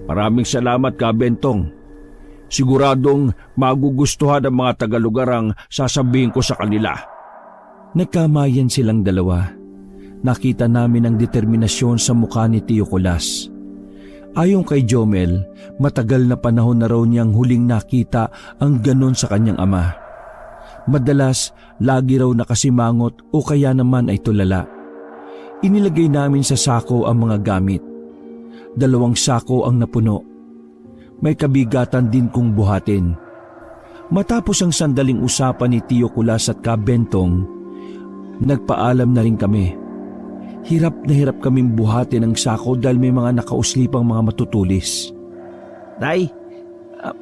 Maraming salamat, Kabentong. Siguradong magugustuhan ng mga tagalugar ang sasabihin ko sa kanila. Nagkamayan silang dalawa. Nakita namin ang determinasyon sa mukha ni Tiyo Kulas. Ayon kay Jomel, matagal na panahon na raw niyang huling nakita ang ganon sa kanyang ama. Madalas, lagi raw nakasimangot o kaya naman ay tulala. Inilagay namin sa sako ang mga gamit. 2 sako ang napuno. May kabigatan din kong buhatin. Matapos ang sandaling usapan ni Tio Kulas at Kabentong, nagpaalam na rin kami. Hirap na hirap kaming buhatin ang sako dahil may mga nakauslipang mga matutulis. Tay,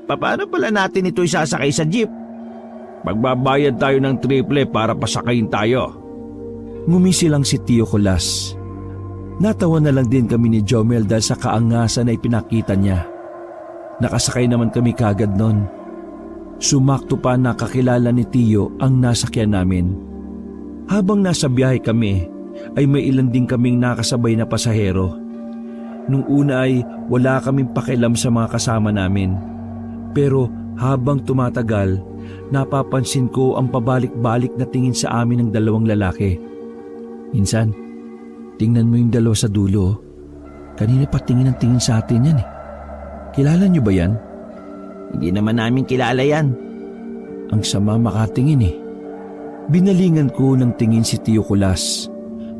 paano pala natin ito isasakay sa jeep? Magbabayad tayo ng triple para pasakayin tayo. Ngumisi lang si Tio Kulas. Natawa na lang din kami ni Jomel dahil sa kaangasan na ipinakita niya. Nakasakay naman kami kagad nun. Sumakto pa na kakilala ni Tio ang nasakyan namin. Habang nasa biyahe kami, ay may ilan din kaming nakasabay na pasahero. Nung una ay wala kaming pakialam sa mga kasama namin. Pero habang tumatagal, napapansin ko ang pabalik-balik na tingin sa amin ng 2 lalaki. Minsan, tingnan mo yung 2 sa dulo. Kanina pa tingin ang tingin sa atin yan eh. Kilala niyo ba yan? Hindi naman namin kilala yan. Ang sama makatingin eh. Binalingan ko ng tingin si Tio Kulas.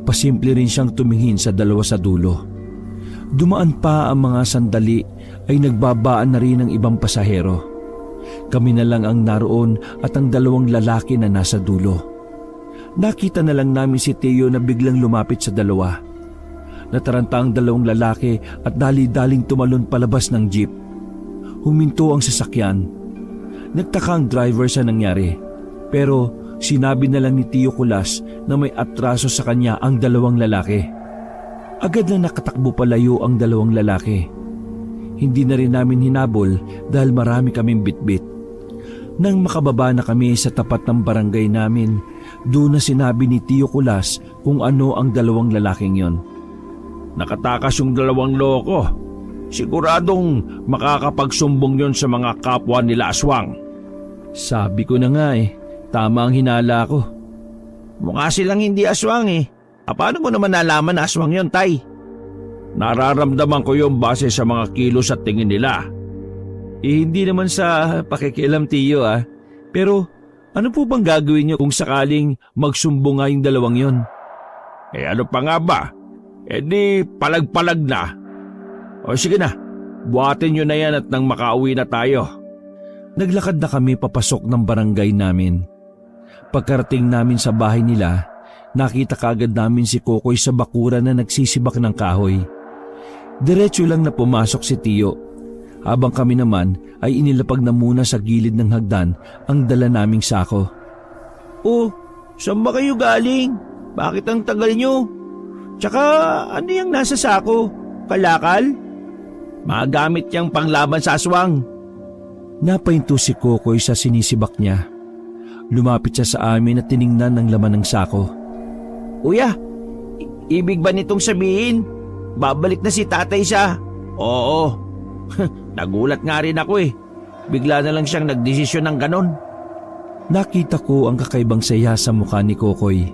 Pasimple rin siyang tumingin sa 2 sa dulo. Dumaan pa ang mga sandali ay nagbabaan na rin ang ibang pasahero. Kami na lang ang naroon at ang 2 lalaki na nasa dulo. Nakita na lang namin si Tio na biglang lumapit sa 2. Nataranta ang 2 lalaki at dali-daling tumalon palabas ng jeep. Huminto ang sasakyan. Nagtaka ang driver sa nangyari. Pero sinabi na lang ni Tio Kulas na may atraso sa kanya ang 2 lalaki. Agad na nakatakbo palayo ang 2 lalaki. Hindi na rin namin hinabol dahil marami kaming bitbit. Nang makababa na kami sa tapat ng barangay namin, doon na sinabi ni Tio Kulas kung ano ang 2 lalaking yon. Nakatakas yung 2 loko. Siguradong makakapagsumbong yon sa mga kapwa nila aswang. Sabi ko na nga eh, tama ang hinala ko. Mukha silang hindi aswang eh. Paano mo naman nalaman na aswang yon, Tay? Nararamdaman ko yung base sa mga kilos at tingin nila. Hindi naman sa pakikialam, Tio ah. Pero ano po bang gagawin niyo kung sakaling magsumbong nga yung 2 yon? Ano pa nga ba? Di palag-palag na. O sige na, buhatin nyo na yan at nang makauwi na tayo. Naglakad na kami papasok ng barangay namin. Pagkarating namin sa bahay nila, nakita kaagad namin si Kokoy sa bakuran na nagsisibak ng kahoy. Diretso lang na pumasok si Tio. Habang kami naman ay inilapag na muna sa gilid ng hagdan ang dala naming sako. Oh, saan ba kayo galing? Bakit ang tagal nyo? Tsaka ano yung nasa sako? Kalakal? Mga gamit niyang panglaban sa aswang. Napahinto si Kokoy sa sinisibak niya. Lumapit siya sa amin at tiningnan ang laman ng sako. Kuya, ibig ba nitong sabihin, babalik na si tatay sa... Oo, nagulat nga rin ako eh. Bigla na lang siyang nagdesisyon ng ganon. Nakita ko ang kakaibang saya sa mukha ni Kokoy.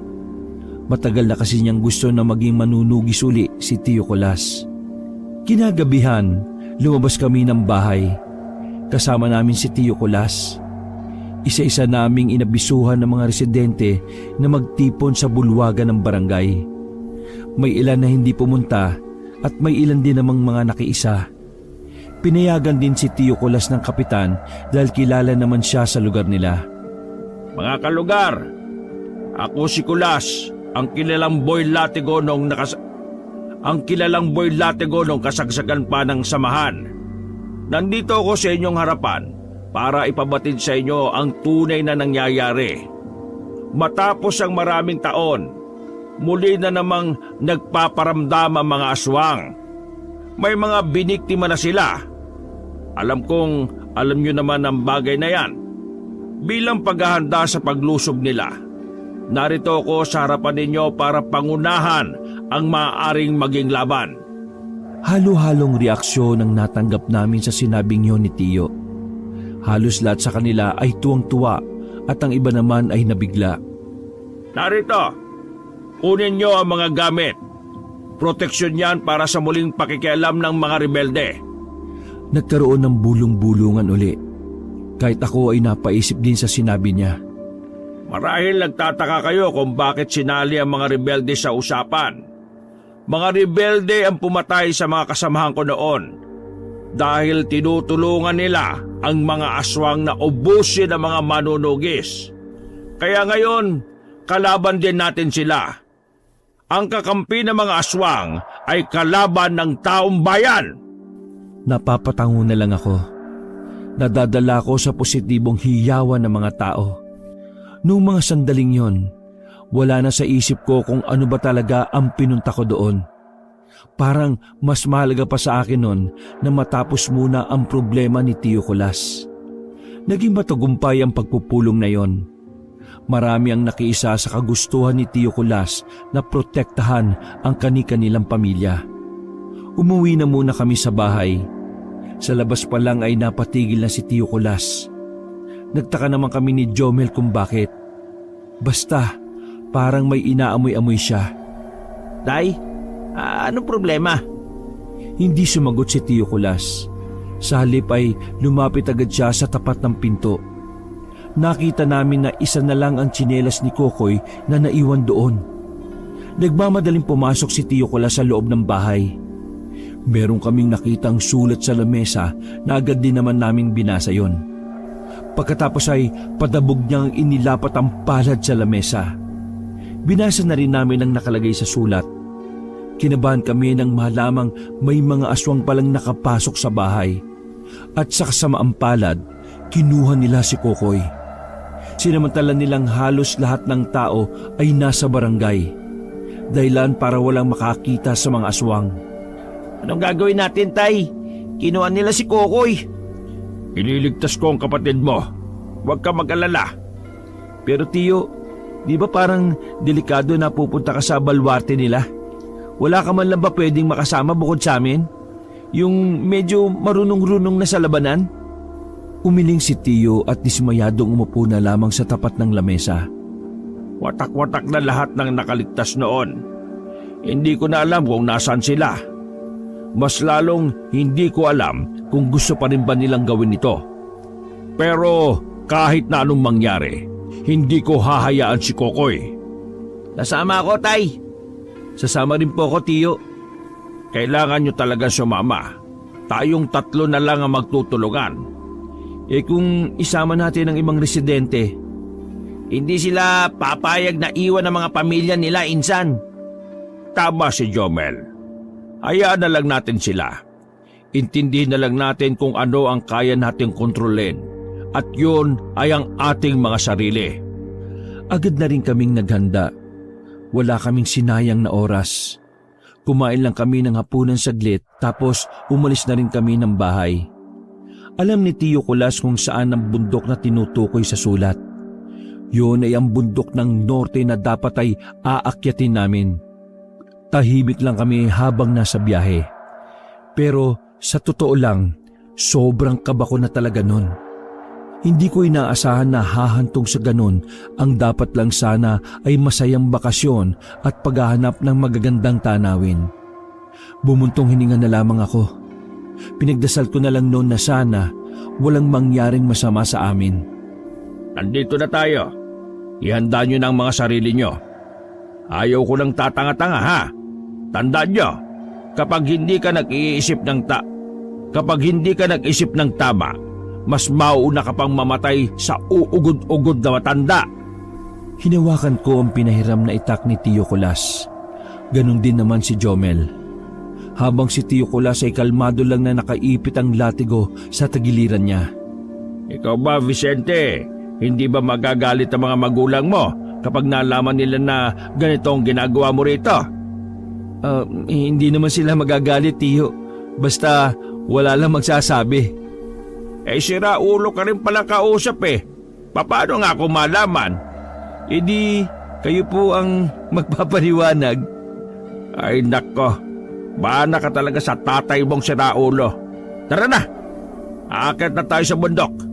Matagal na kasi niyang gusto na maging manunugis uli si Tio Kulas. Kinagabihan, lumabas kami ng bahay. Kasama namin si Tio Kulas. Isa-isa naming inabisuhan ng mga residente na magtipon sa bulwagan ng barangay. May ilan na hindi pumunta at may ilan din namang mga nakiisa. Pinayagan din si Tio Kulas ng kapitan dahil kilala naman siya sa lugar nila. Mga kalugar, ako si Kulas, ang kilalang boy latigo nung kasagsagan pa ng samahan. Nandito ako sa inyong harapan para ipabatid sa inyo ang tunay na nangyayari. Matapos ang maraming taon, muli na namang nagpaparamdam ang mga aswang. May mga biniktima na sila. Alam kong alam nyo naman ang bagay na yan. Bilang paghahanda sa paglusob nila, narito ako sa harapan ninyo para pangunahan ang maaaring maging laban. Halo-halong reaksyon ang natanggap namin sa sinabing yun ni Tio. Halos lahat sa kanila ay tuwang-tuwa at ang iba naman ay nabigla. Narito, kunin nyo ang mga gamit. Proteksyon yan para sa muling pakikialam ng mga rebelde. Nagkaroon ng bulong-bulungan uli. Kahit ako ay napaisip din sa sinabi niya. Marahil nagtataka kayo kung bakit sinali ang mga rebelde sa usapan. Mga rebelde ang pumatay sa mga kasamahan ko noon dahil tinutulungan nila ang mga aswang na ubusin ng mga manunugis. Kaya ngayon, kalaban din natin sila. Ang kakampi ng mga aswang ay kalaban ng taong bayan. Napapatango na lang ako. Nadadala ko sa positibong hiyawan ng mga tao. Noong mga sandaling yon, wala na sa isip ko kung ano ba talaga ang pinunta ko doon. Parang mas mahalaga pa sa akin nun na matapos muna ang problema ni Tio Kulas. Naging matagumpay ang pagpupulong na yon. Marami ang nakiisa sa kagustuhan ni Tio Kulas na protektahan ang kani-kanilang pamilya. Umuwi na muna kami sa bahay. Sa labas pa lang ay napatigil na si Tio Kulas. Nagtaka naman kami ni Jomel kung bakit. Basta, parang may inaamoy-amoy siya. Tay, anong problema? Hindi sumagot si Tio Kulas. Sa halip ay lumapit agad siya sa tapat ng pinto. Nakita namin na isa na lang ang tsinelas ni Kokoy na naiwan doon. Nagmamadaling pumasok si Tio Kulas sa loob ng bahay. Meron kaming nakitang sulat sa lamesa na agad din naman naming binasa yon. Pagkatapos ay padabog niyang inilapat ang palad sa lamesa. Binasa na rin namin ang nakalagay sa sulat. Kinabahan kami nang malamang may mga aswang palang nakapasok sa bahay. At sa kasamaang palad, kinuha nila si Kokoy. Sinamantala nilang halos lahat ng tao ay nasa barangay. Dahilan para walang makakita sa mga aswang. Anong gagawin natin, Tay? Kinuha nila si Kokoy. Ililigtas ko ang kapatid mo. Huwag ka mag-alala. Pero Tio, di ba parang delikado na pupunta ka sa balwarte nila? Wala ka man lang ba pwedeng makasama bukod sa amin? Yung medyo marunong-runong na sa labanan? Umiling si Tio at dismayadong umupo na lamang sa tapat ng lamesa. Watak-watak na lahat ng nakaligtas noon. Hindi ko na alam kung nasaan sila. Mas lalong hindi ko alam kung gusto pa rin ba nilang gawin ito. Pero kahit na anong mangyari, hindi ko hahayaan si Kokoy. Nasama ako, Tay. Sasama rin po ako, Tio. Kailangan nyo talaga sumama. Tayong tatlo na lang ang magtutulungan. Kung isama natin ang ibang residente, Hindi sila papayag na iwan ang mga pamilya nila, Insan. Tama si Jomel. Hayaan na lang natin sila. Intindihin na lang natin kung ano ang kaya nating kontrolin. At yun ay ang ating mga sarili. agad na rin kaming naghanda. Wala kaming sinayang na oras. Kumain lang kami ng hapunan saglit tapos umalis na rin kami ng bahay. Alam ni Tio Kulas kung saan ang bundok na tinutukoy sa sulat. Yun ay ang bundok ng norte na dapat ay aakyatin namin. Tahimik lang kami habang nasa biyahe. Pero sa totoo lang, sobrang kaba ko na talaga nun. Hindi ko inaasahan na hahantong sa ganun. Ang dapat lang sana ay masayang bakasyon at paghahanap ng magagandang tanawin. Bumuntong hininga na lamang ako. Pinagdasal ko na lang noon na sana walang mangyaring masama sa amin. Nandito na tayo. Ihanda nyo ng mga sarili nyo. Ayaw ko ng tatanga-tanga, ha? Tandaan nyo, kapag hindi ka nag-iisip ng tama, mas mauuna ka pang mamatay sa uugod-ugod na matanda. Hinawakan ko ang pinahiram na itak ni Tio Kulas. Ganon din naman si Jomel. Habang si Tio Kulas ay kalmado lang na nakaipit ang latigo sa tagiliran niya. Ikaw ba, Vicente? Hindi ba magagalit ang mga magulang mo kapag nalaman nila na ganito ang ginagawa mo rito? Hindi naman sila magagalit, Tio. Basta wala lang magsasabi. Sira ulo ka rin palang kausap eh. Paano nga ako malaman? Di kayo po ang magpapaliwanag. Ay nako, bana ka talaga sa tatay mong sira ulo. Tara na, aakyat na tayo sa bundok.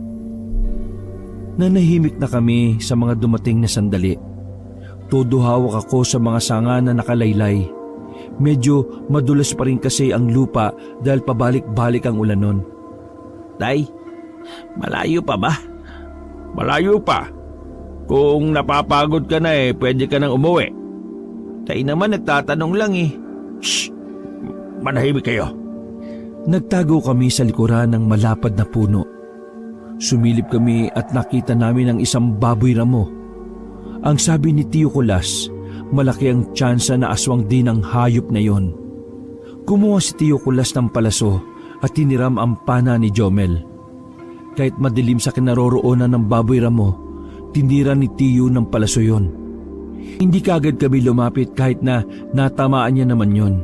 Nanahimik na kami sa mga dumating na sandali. Todo hawak ako sa mga sanga na nakalaylay. Medyo madulas pa rin kasi ang lupa dahil pabalik-balik ang ulan nun. Tay, malayo pa ba? Malayo pa. Kung napapagod ka na pwede ka nang umuwi. Tay naman nagtatanong lang eh. Shh! Manahimik kayo. Nagtago kami sa likuran ng malapad na puno. Sumilip kami at nakita namin ang isang baboy ramo. Ang sabi ni Tio Kulas, malaki ang tsansa na aswang din ang hayop na yon. Kumuha si Tio Kulas ng palaso at tiniram ang pana ni Jomel. Kahit madilim sa kinaroroonan ng baboy ramo, tinira ni Tio ng palaso yon. Hindi kaagad kami lumapit kahit na natamaan niya naman yon.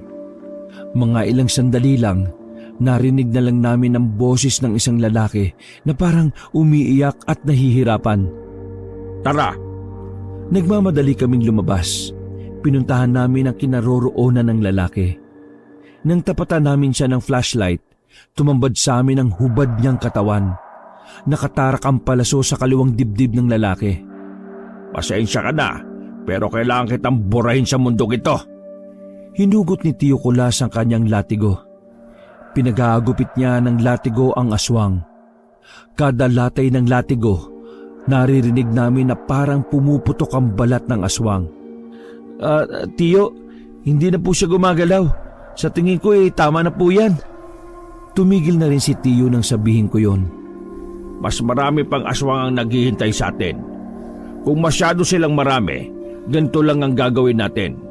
Mga ilang sandali lang, narinig na lang namin ang boses ng isang lalaki na parang umiiyak at nahihirapan. Tara! Nagmamadali kaming lumabas. Pinuntahan namin ang kinaroroonan ng lalaki. Nang tapatan namin siya ng flashlight, tumambad sa amin ang hubad niyang katawan. Nakatarak ang palaso sa kaliwang dibdib ng lalaki. Pasensya ka na, pero kailangan kitang burahin sa mundok ito. Hinugot ni Tio Kulas ang kanyang latigo. Pinag-aagupit niya ng latigo ang aswang. Kada latay ng latigo, naririnig namin na parang pumuputok ang balat ng aswang. Tio, hindi na po siya gumagalaw. Sa tingin ko tama na po yan. Tumigil na rin si Tio nang sabihin ko yon. Mas marami pang aswang ang naghihintay sa atin. Kung masyado silang marami, ganito lang ang gagawin natin.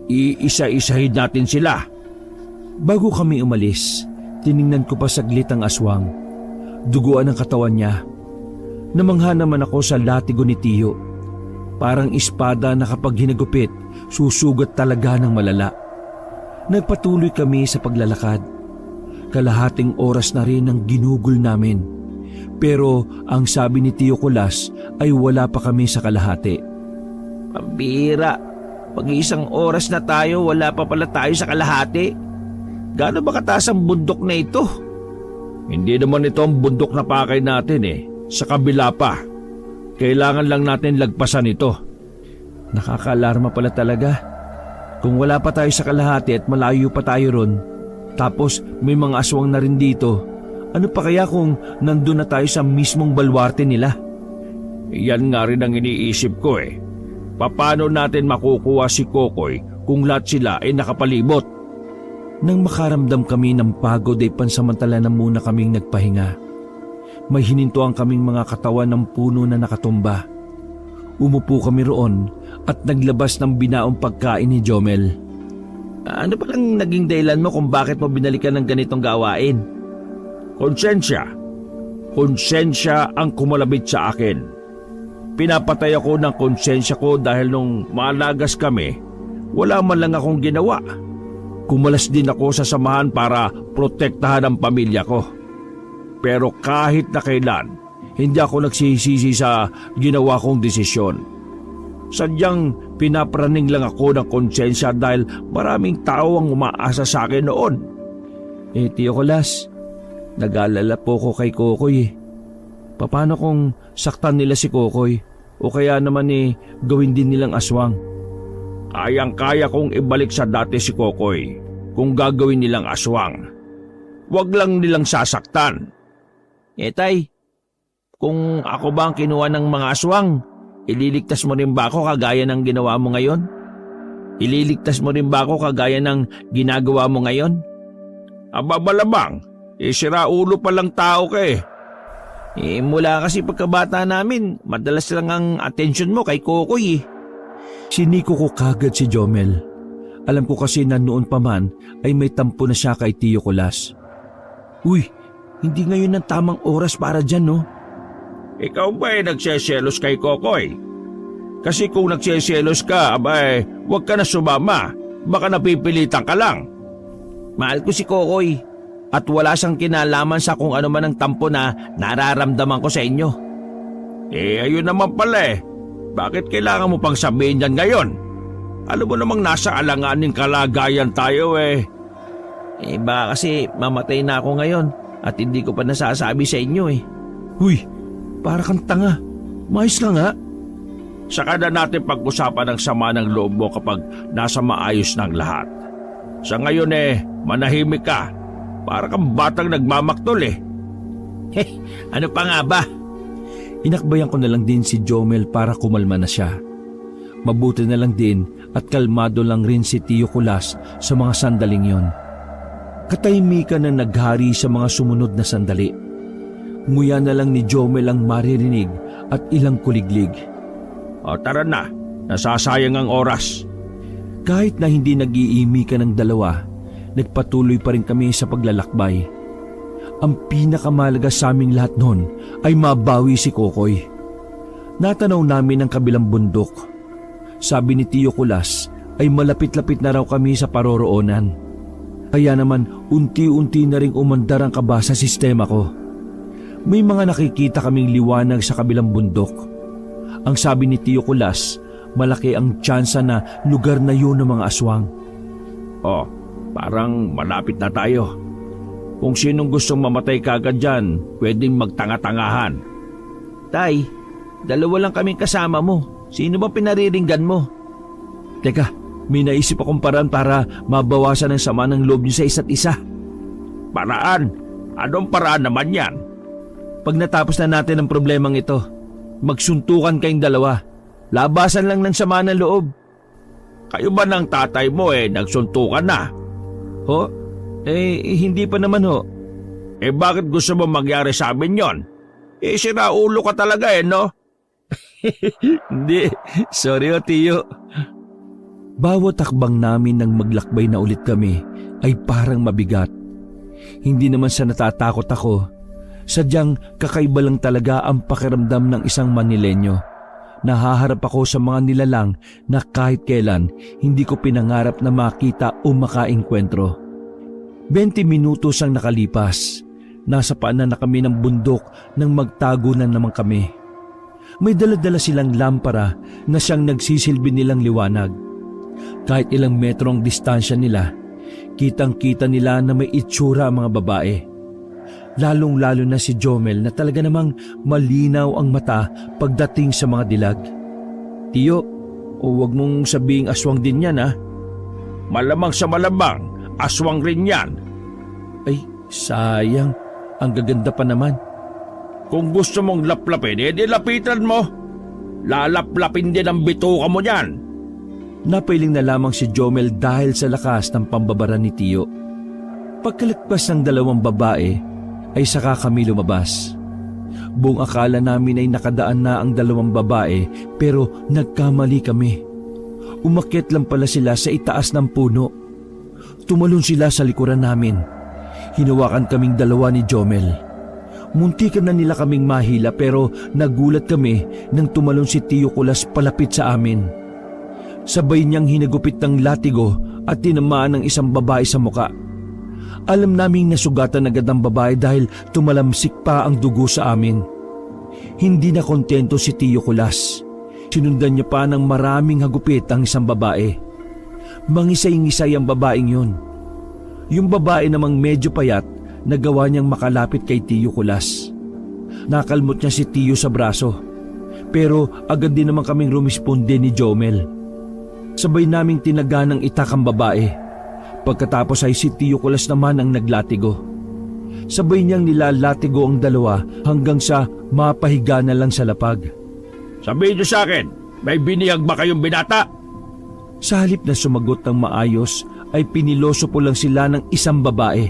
Iisa-isahin natin sila. Bago kami umalis, tiningnan ko pa saglit ang aswang. Duguan ang katawan niya. Namangha naman ako sa latigo ni Tio. Parang espada na kapag hinagupit, susugat talaga ng malala. Nagpatuloy kami sa paglalakad. Kalahating oras na rin ang ginugol namin. Pero ang sabi ni Tio Kulas ay wala pa kami sa kalahati. Pambira, pag-iisang oras na tayo, wala pa pala tayo sa kalahati. Gaano ba kataas ang bundok na ito? Hindi naman ito ang bundok na pakay natin Sa kabila pa. Kailangan lang natin lagpasan ito. Nakakaalarma pala talaga. Kung wala pa tayo sa kalahati at malayo pa tayo ron, tapos may mga aswang na rin dito, ano pa kaya kung nandun na tayo sa mismong balwarte nila? Yan nga rin ang iniisip ko Paano natin makukuha si Kokoy kung lahat sila ay nakapalibot? Nang makaramdam kami ng pagod ay pansamantala na muna kaming nagpahinga. May hinintuan kaming mga katawan ng puno na nakatumba. Umupo kami roon at naglabas ng binaong pagkain ni Jomel. Ano palang naging dahilan mo kung bakit mo binalikan ng ganitong gawain? Konsensya. Konsensya ang kumalabit sa akin. Pinapatay ako ng konsensya ko dahil nung malagas kami, wala man lang akong ginawa. Kumalas din ako sa samahan para protektahan ang pamilya ko. Pero kahit na kailan, hindi ako nagsisisi sa ginawa kong desisyon. Sadyang pinapraning lang ako ng konsensya dahil maraming tao ang umaasa sa akin noon. Tio Kulas, nag-aalala po ko kay Kokoy. Paano kung saktan nila si Kokoy o kaya naman gawin din nilang aswang? Kayang-kaya kong ibalik sa dati si Kokoy kung gagawin nilang aswang. Huwag lang nilang sasaktan. Tay, kung ako ba ang kinuha ng mga aswang, ililigtas mo rin ba ako kagaya ng ginawa mo ngayon? Ililigtas mo rin ba ako kagaya ng ginagawa mo ngayon? Aba malamang, sira ulo palang tao ka Mula kasi pagkabata namin, madalas lang ang atensyon mo kay Kokoy Siniko ko kagad si Jomel. Alam ko kasi na noon pa man ay may tampo na siya kay Tio Kulas. Uy, hindi ngayon ang tamang oras para dyan, no? Ikaw ba nagseselos kay Kokoy? Kasi kung nagseselos ka, huwag ka na sumama. Baka napipilitan ka lang. Mahal ko si Kokoy at wala siyang kinalaman sa kung ano man ang tampo na nararamdaman ko sa inyo. Ayun naman pala Bakit kailangan mo pang sabihin yan ngayon? Alam mo namang nasa alanganing kalagayan tayo Baka kasi mamatay na ako ngayon at hindi ko pa nasasabi sa inyo Uy, para kang tanga. Mais ka nga. Saka na natin pag-usapan ang sama ng loob mo kapag nasa maayos ng lahat. Sa ngayon manahimik ka. Para kang batang nagmamaktol Ano pa nga ba? Inakbayan ko na lang din si Jomel para kumalma na siya. Mabuti na lang din at kalmado lang rin si Tio Kulas sa mga sandaling yon. Katahimikan na naghari sa mga sumunod na sandali. Nguya na lang ni Jomel ang maririnig at ilang kuliglig. O tara na, nasasayang ang oras. Kahit na hindi nag-iimikan ng dalawa, nagpatuloy pa rin kami sa paglalakbay. Ang pinakamalaga sa aming lahat noon ay mabawi si Kokoy. Natanaw namin ang kabilang bundok. Sabi ni Tio Kulas ay malapit-lapit na raw kami sa paroroonan. Kaya naman unti-unti na ring umandar ang kaba sa sistema ko. May mga nakikita kaming liwanag sa kabilang bundok. Ang sabi ni Tio Kulas, malaki ang tsansa na lugar na yun ng mga aswang. O, parang malapit na tayo. Kung sinong gustong mamatay kagad dyan, pwedeng magtanga-tangahan. Tay, dalawa lang kaming kasama mo. Sino ba pinariringgan mo? Teka, may naisip akong paraan para mabawasan ang sama ng loob niyo sa isa't isa. Paraan? Anong paraan naman yan? Pag natapos na natin ang problemang ito, magsuntukan kayong dalawa. Labasan lang ng sama ng loob. Kayo ba ng tatay mo nagsuntukan na? Ho? Hindi pa naman ho. Bakit gusto mo mangyari sa amin yon? Sinaulo ka talaga no? Hindi, sorry ho Tiyo. Bawat takbang namin nang maglakbay na ulit kami ay parang mabigat. Hindi naman sa natatakot ako. Sadyang kakaiba lang talaga ang pakiramdam ng isang Manilenyo. Nahaharap ako sa mga nilalang na kahit kailan hindi ko pinangarap na makita o makaengkwentro. 20 minutos ang nakalipas. Nasa paanan na kami ng bundok nang magtago na naman kami. May dala-dala silang lampara na siyang nagsisilbi nilang liwanag. Kahit ilang metro ang distansya nila, kitang-kita nila na may itsura ang mga babae. Lalong-lalo na si Jomel na talaga namang malinaw ang mata pagdating sa mga dilag. Tiyo, huwag mong sabing aswang din yan ha. Malamang sa malamang, aswang rin yan. Ay, sayang. Ang gaganda pa naman. Kung gusto mong laplapin, lapitan mo. Lalaplapin din ang bituka mo yan. Napailing na lamang si Jomel dahil sa lakas ng pambabara ni Tiyo. Pagkalagpas ng dalawang babae, ay saka kami lumabas. Buong akala namin ay nakadaan na ang dalawang babae pero nagkamali kami. Umakyat lang pala sila sa itaas ng puno. Tumalon sila sa likuran namin. Hinawakan kaming dalawa ni Jomel. Muntikan na nila kaming mahila pero nagulat kami nang tumalon si Tio Kulas palapit sa amin. Sabay niyang hinagupit ng latigo at tinamaan ng isang babae sa muka. Alam naming nasugatan agad ang babae dahil tumalamsik pa ang dugo sa amin. Hindi na kontento si Tio Kulas. Sinundan niya pa ng maraming hagupit ang isang babae. Mangisay-ngisay ang babaeng yun. Yung babae namang medyo payat, nagawa niyang makalapit kay Tio Kulas. Nakalmot niya si Tio sa braso. Pero agad din naman kaming rumisponde ni Jomel. Sabay naming tinaga ng itak ang babae. Pagkatapos ay si Tio Kulas naman ang naglatigo. Sabay niyang nilalatigo ang dalawa hanggang sa mapahiga na lang sa lapag. Sabihin niyo sa akin, may binihag ba kayong binata? Sa halip na sumagot ng maayos, ay piniloso po lang sila ng isang babae.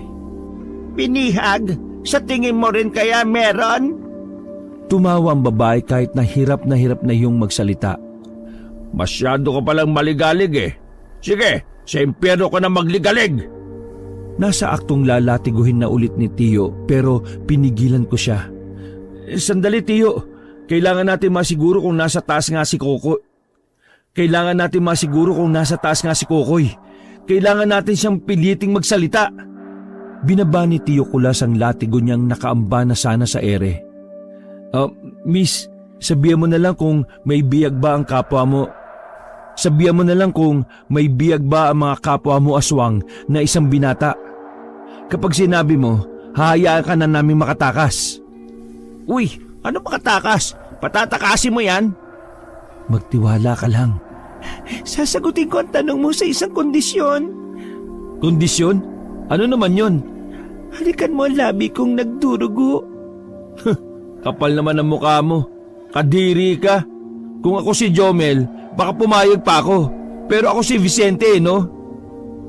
Binihag? Sa tingin mo rin kaya meron? Tumawa ang babae kahit na hirap na yung magsalita. Masyado ka palang maligalig Sige, sa impyerno ka na magligalig. Nasa aktong lalatiguhin na ulit ni Tio pero pinigilan ko siya. Sandali Tio, kailangan natin masiguro kung nasa taas nga si Kokoy. Kailangan natin siyang piliting magsalita. Binaba ni Tio Kulas ang latigo niyang nakaamba na sana sa ere. Miss, sabihan mo na lang kung may biyag ba ang kapwa mo. Sabihan mo na lang kung may biyag ba ang mga kapwa mo aswang na isang binata. Kapag sinabi mo, hahayaan ka na namin makatakas. Uy, ano makatakas? Patatakasin mo yan? Magtiwala ka lang. Sasagutin ko ang tanong mo sa isang kondisyon. Kondisyon? Ano naman yon? Halikan mo ang labi kong nagdurugo. Kapal naman ang mukha mo. Kadiri ka. Kung ako si Jomel, baka pumayag pa ako. Pero ako si Vicente, no?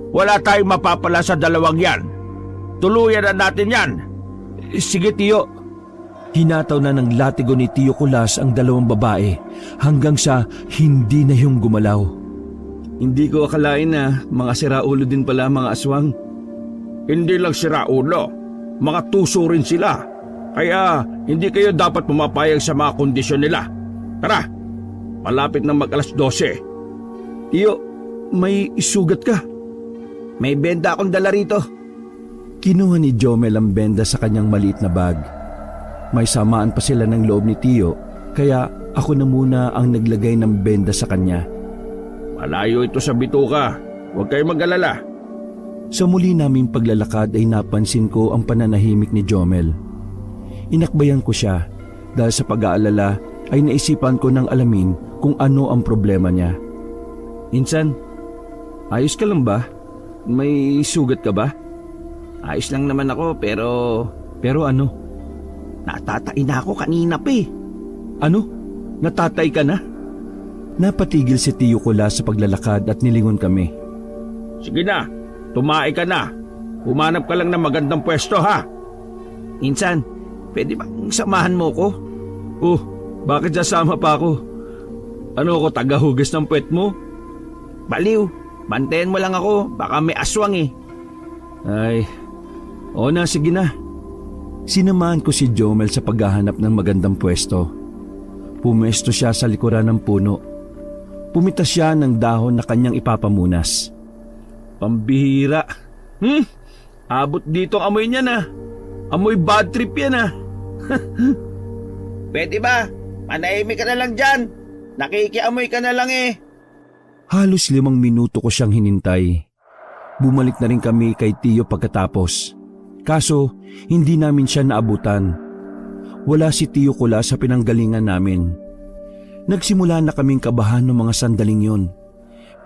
Wala tayong mapapala sa dalawang yan. Tuluyan na natin yan. Sige, Tiyo. Hinataw na ng latigo ni Tiyo Kulas ang dalawang babae hanggang sa hindi na yung gumalaw. Hindi ko akalain na mga siraulo din pala mga aswang. Hindi lang siraulo, mga tuso rin sila. Kaya hindi kayo dapat pumapayag sa mga kondisyon nila. Tara, malapit na mag-alas 12. Tiyo, may isugat ka. May benda akong dala rito. Kinuha ni Jomel ang benda sa kanyang maliit na bag. May samaan pa sila ng loob ni Tiyo, kaya ako na muna ang naglagay ng benda sa kanya. Malayo ito sa bituka, huwag kayong mag-alala. Sa muli naming paglalakad ay napansin ko ang pananahimik ni Jomel. Inakbayan ko siya dahil sa pag-aalala ay naisipan ko ng alamin kung ano ang problema niya. Insan, ayos ka lang ba? May sugat ka ba? Ayos lang naman ako Pero ano? natatain na ako kanina pa eh. Ano? Natatay ka na? Napatigil si Tiyo Kulas sa paglalakad at nilingon kami. Sige na, tumae ka na. Humanap ka lang ng magandang pwesto ha. Insan, pwede bang samahan mo ko? Oh, bakit sasama pa ako? Ano ako, tagahugas ng puwet mo? Baliw, bantayan mo lang ako, baka may aswang eh. Ay, oo na, sige na. Sinamahan ko si Jomel sa paghahanap ng magandang pwesto. Pumwesto siya sa likuran ng puno. Pumitas siya ng dahon na kanyang ipapamunas. Pambihira. Abot dito ang amoy niya na. Amoy bad trip yan ah. Pwede ba? Manahimik ka na lang dyan. Nakikiamoy ka na lang eh. Halos 5 minuto ko siyang hinintay. Bumalik na rin kami kay Tiyo pagkatapos. Kaso, hindi namin siya naabutan. Wala si Tiyo Kulas sa pinanggalingan namin. Nagsimula na kaming kabahan ng mga sandaling yun.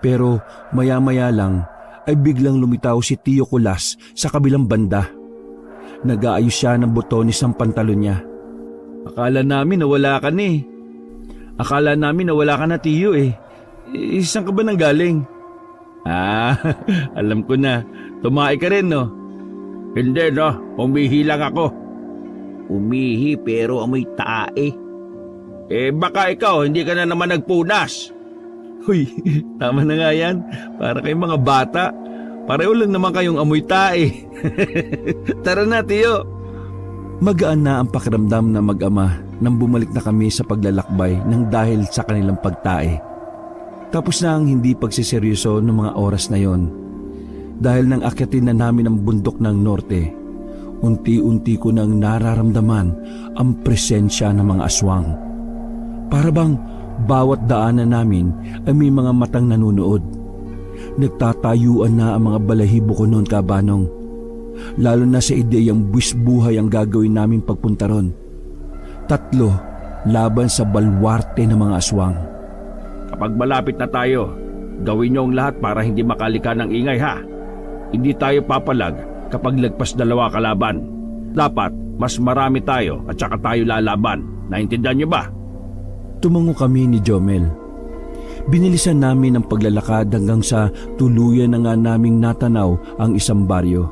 Pero maya-maya lang ay biglang lumitaw si Tiyo Kulas sa kabilang banda. Nag-aayos siya ng botones ng pantalon niya. Akala namin nawala ka na eh. Akala namin nawala ka na, Tiyo eh. Saan ka ba nanggaling? Alam ko na. Tumae ka rin, no? Hindi no, umihi lang ako. Umihi pero amoy tae. Baka ikaw hindi ka na naman nagpunas. Huy, tama na nga yan. Para kayong mga bata. Pareho lang naman kayong amoy tae. Tara na, Tiyo. Magaan na ang pakiramdam na mag-ama nang bumalik na kami sa paglalakbay nang dahil sa kanilang pagtae. Tapos na ang hindi pagsiseryoso ng mga oras na yon. Dahil nang akyatin na namin ang bundok ng norte, unti-unti ko nang nararamdaman ang presensya ng mga aswang. Para bang bawat daanan namin ay may mga matang nanunood. Nagtatayuan na ang mga balahibo ko noon, Kabanong. Lalo na sa ideyang buwis-buhay ang gagawin namin pagpunta ron. 3 laban sa balwarte ng mga aswang. Kapag malapit na tayo, gawin niyo ang lahat para hindi makalika ng ingay ha. Hindi tayo papalag kapag lagpas 2 kalaban. Dapat mas marami tayo at saka tayo lalaban. Naintindihan niyo ba? Tumango kami ni Jomel. Binilisan namin ang paglalakad hanggang sa tuluyan na nga naming natanaw ang isang baryo.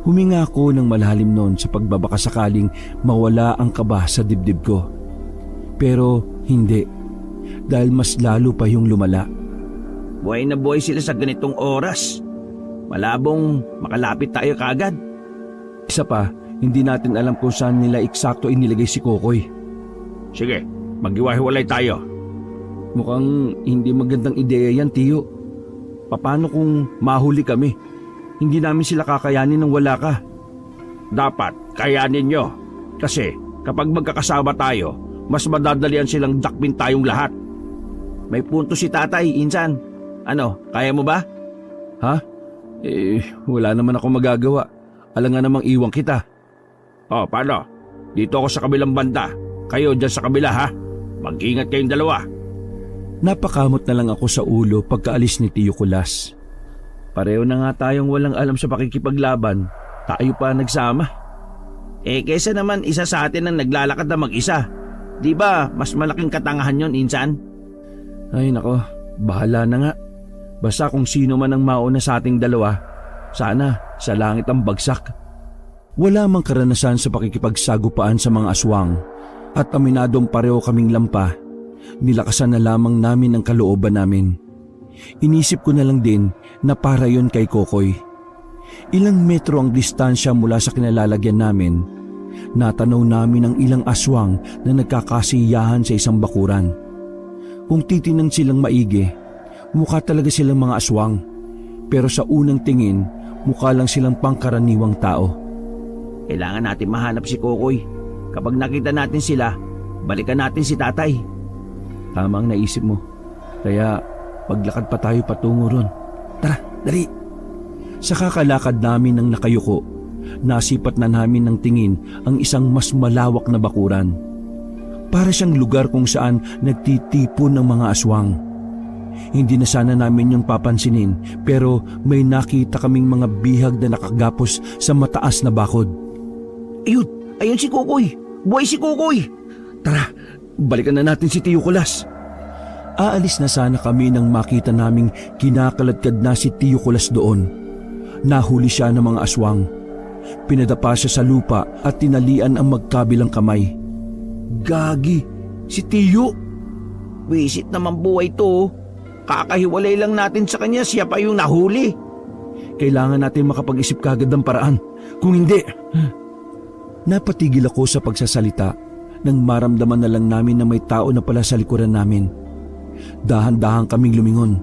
Huminga ako ng malalim noon sa pagbabakasakaling mawala ang kaba sa dibdib ko. Pero hindi, dahil mas lalo pa yung lumala. Buhay na buhay sila sa ganitong oras. Malabong makalapit tayo kagad. Isa pa, hindi natin alam kung saan nila eksakto inilagay si Kokoy. Sige, maghiwa-hiwalay tayo. Mukhang hindi magandang ideya yan, Tiyo. Paano kung mahuli kami? Hindi namin sila kakayanin nang wala ka. Dapat kayanin nyo. Kasi kapag magkakasama tayo, mas madadalian silang dakpin tayong lahat. May punto si tatay, Insan. Ano, kaya mo ba? Ha? Wala naman ako magagawa. Alangan namang iwan kita. Paano? Dito ako sa kabilang banda. Kayo dyan sa kabila ha. Mag-ingat kayong dalawa. Napakamot na lang ako sa ulo pagkaalis ni Tiyo Kulas. Pareho na nga tayong walang alam sa pakikipaglaban. Tayo pa nagsama. Kesa naman isa sa atin ang naglalakad na mag-isa. Di ba mas malaking katangahan yon, Insan? Ay nako, bahala na nga. Basta kung sino man ang mauna sa ating dalawa, sana sa langit ang bagsak. Wala mang karanasan sa pakikipagsagupaan sa mga aswang at aminadong pareho kaming lampa. Nilakasan na lamang namin ang kalooban namin. Inisip ko na lang din na para yon kay Kokoy. Ilang metro ang distansya mula sa kinalalagyan namin. Natanaw namin ang ilang aswang na nagkakasiyahan sa isang bakuran. Kung titinan silang maigi, mukha talaga silang mga aswang. Pero sa unang tingin, mukha lang silang pangkaraniwang tao. Kailangan natin mahanap si Kokoy. Kapag nakita natin sila, balikan natin si tatay. Tama ang naisip mo. Kaya maglakad pa tayo patungo ron. Tara, dali! Sa kakalakad namin ng nakayuko, nasipat na namin ng tingin ang isang mas malawak na bakuran. Para siyang lugar kung saan nagtitipon ng mga aswang. Hindi na sana namin yung papansinin, pero may nakita kaming mga bihag na nakagapos sa mataas na bakod. Ayun si Kokoy! Buhay si Kokoy! Tara, balikan na natin si Tiyo Kulas. Aalis na sana kami nang makita naming kinakaladkad na si Tiyo Kulas doon. Nahuli siya ng mga aswang. Pinadapa siya sa lupa at tinalian ang magkabilang kamay. Gagi, si Tiyo! Wisit naman buhay to. Kakahiwalay lang natin sa kanya, siya pa yung nahuli. Kailangan natin makapag-isip kagad ng paraan. Kung hindi... Napatigil ako sa pagsasalita nang maramdaman na lang namin na may tao na pala sa likuran namin. Dahan-dahan kaming lumingon.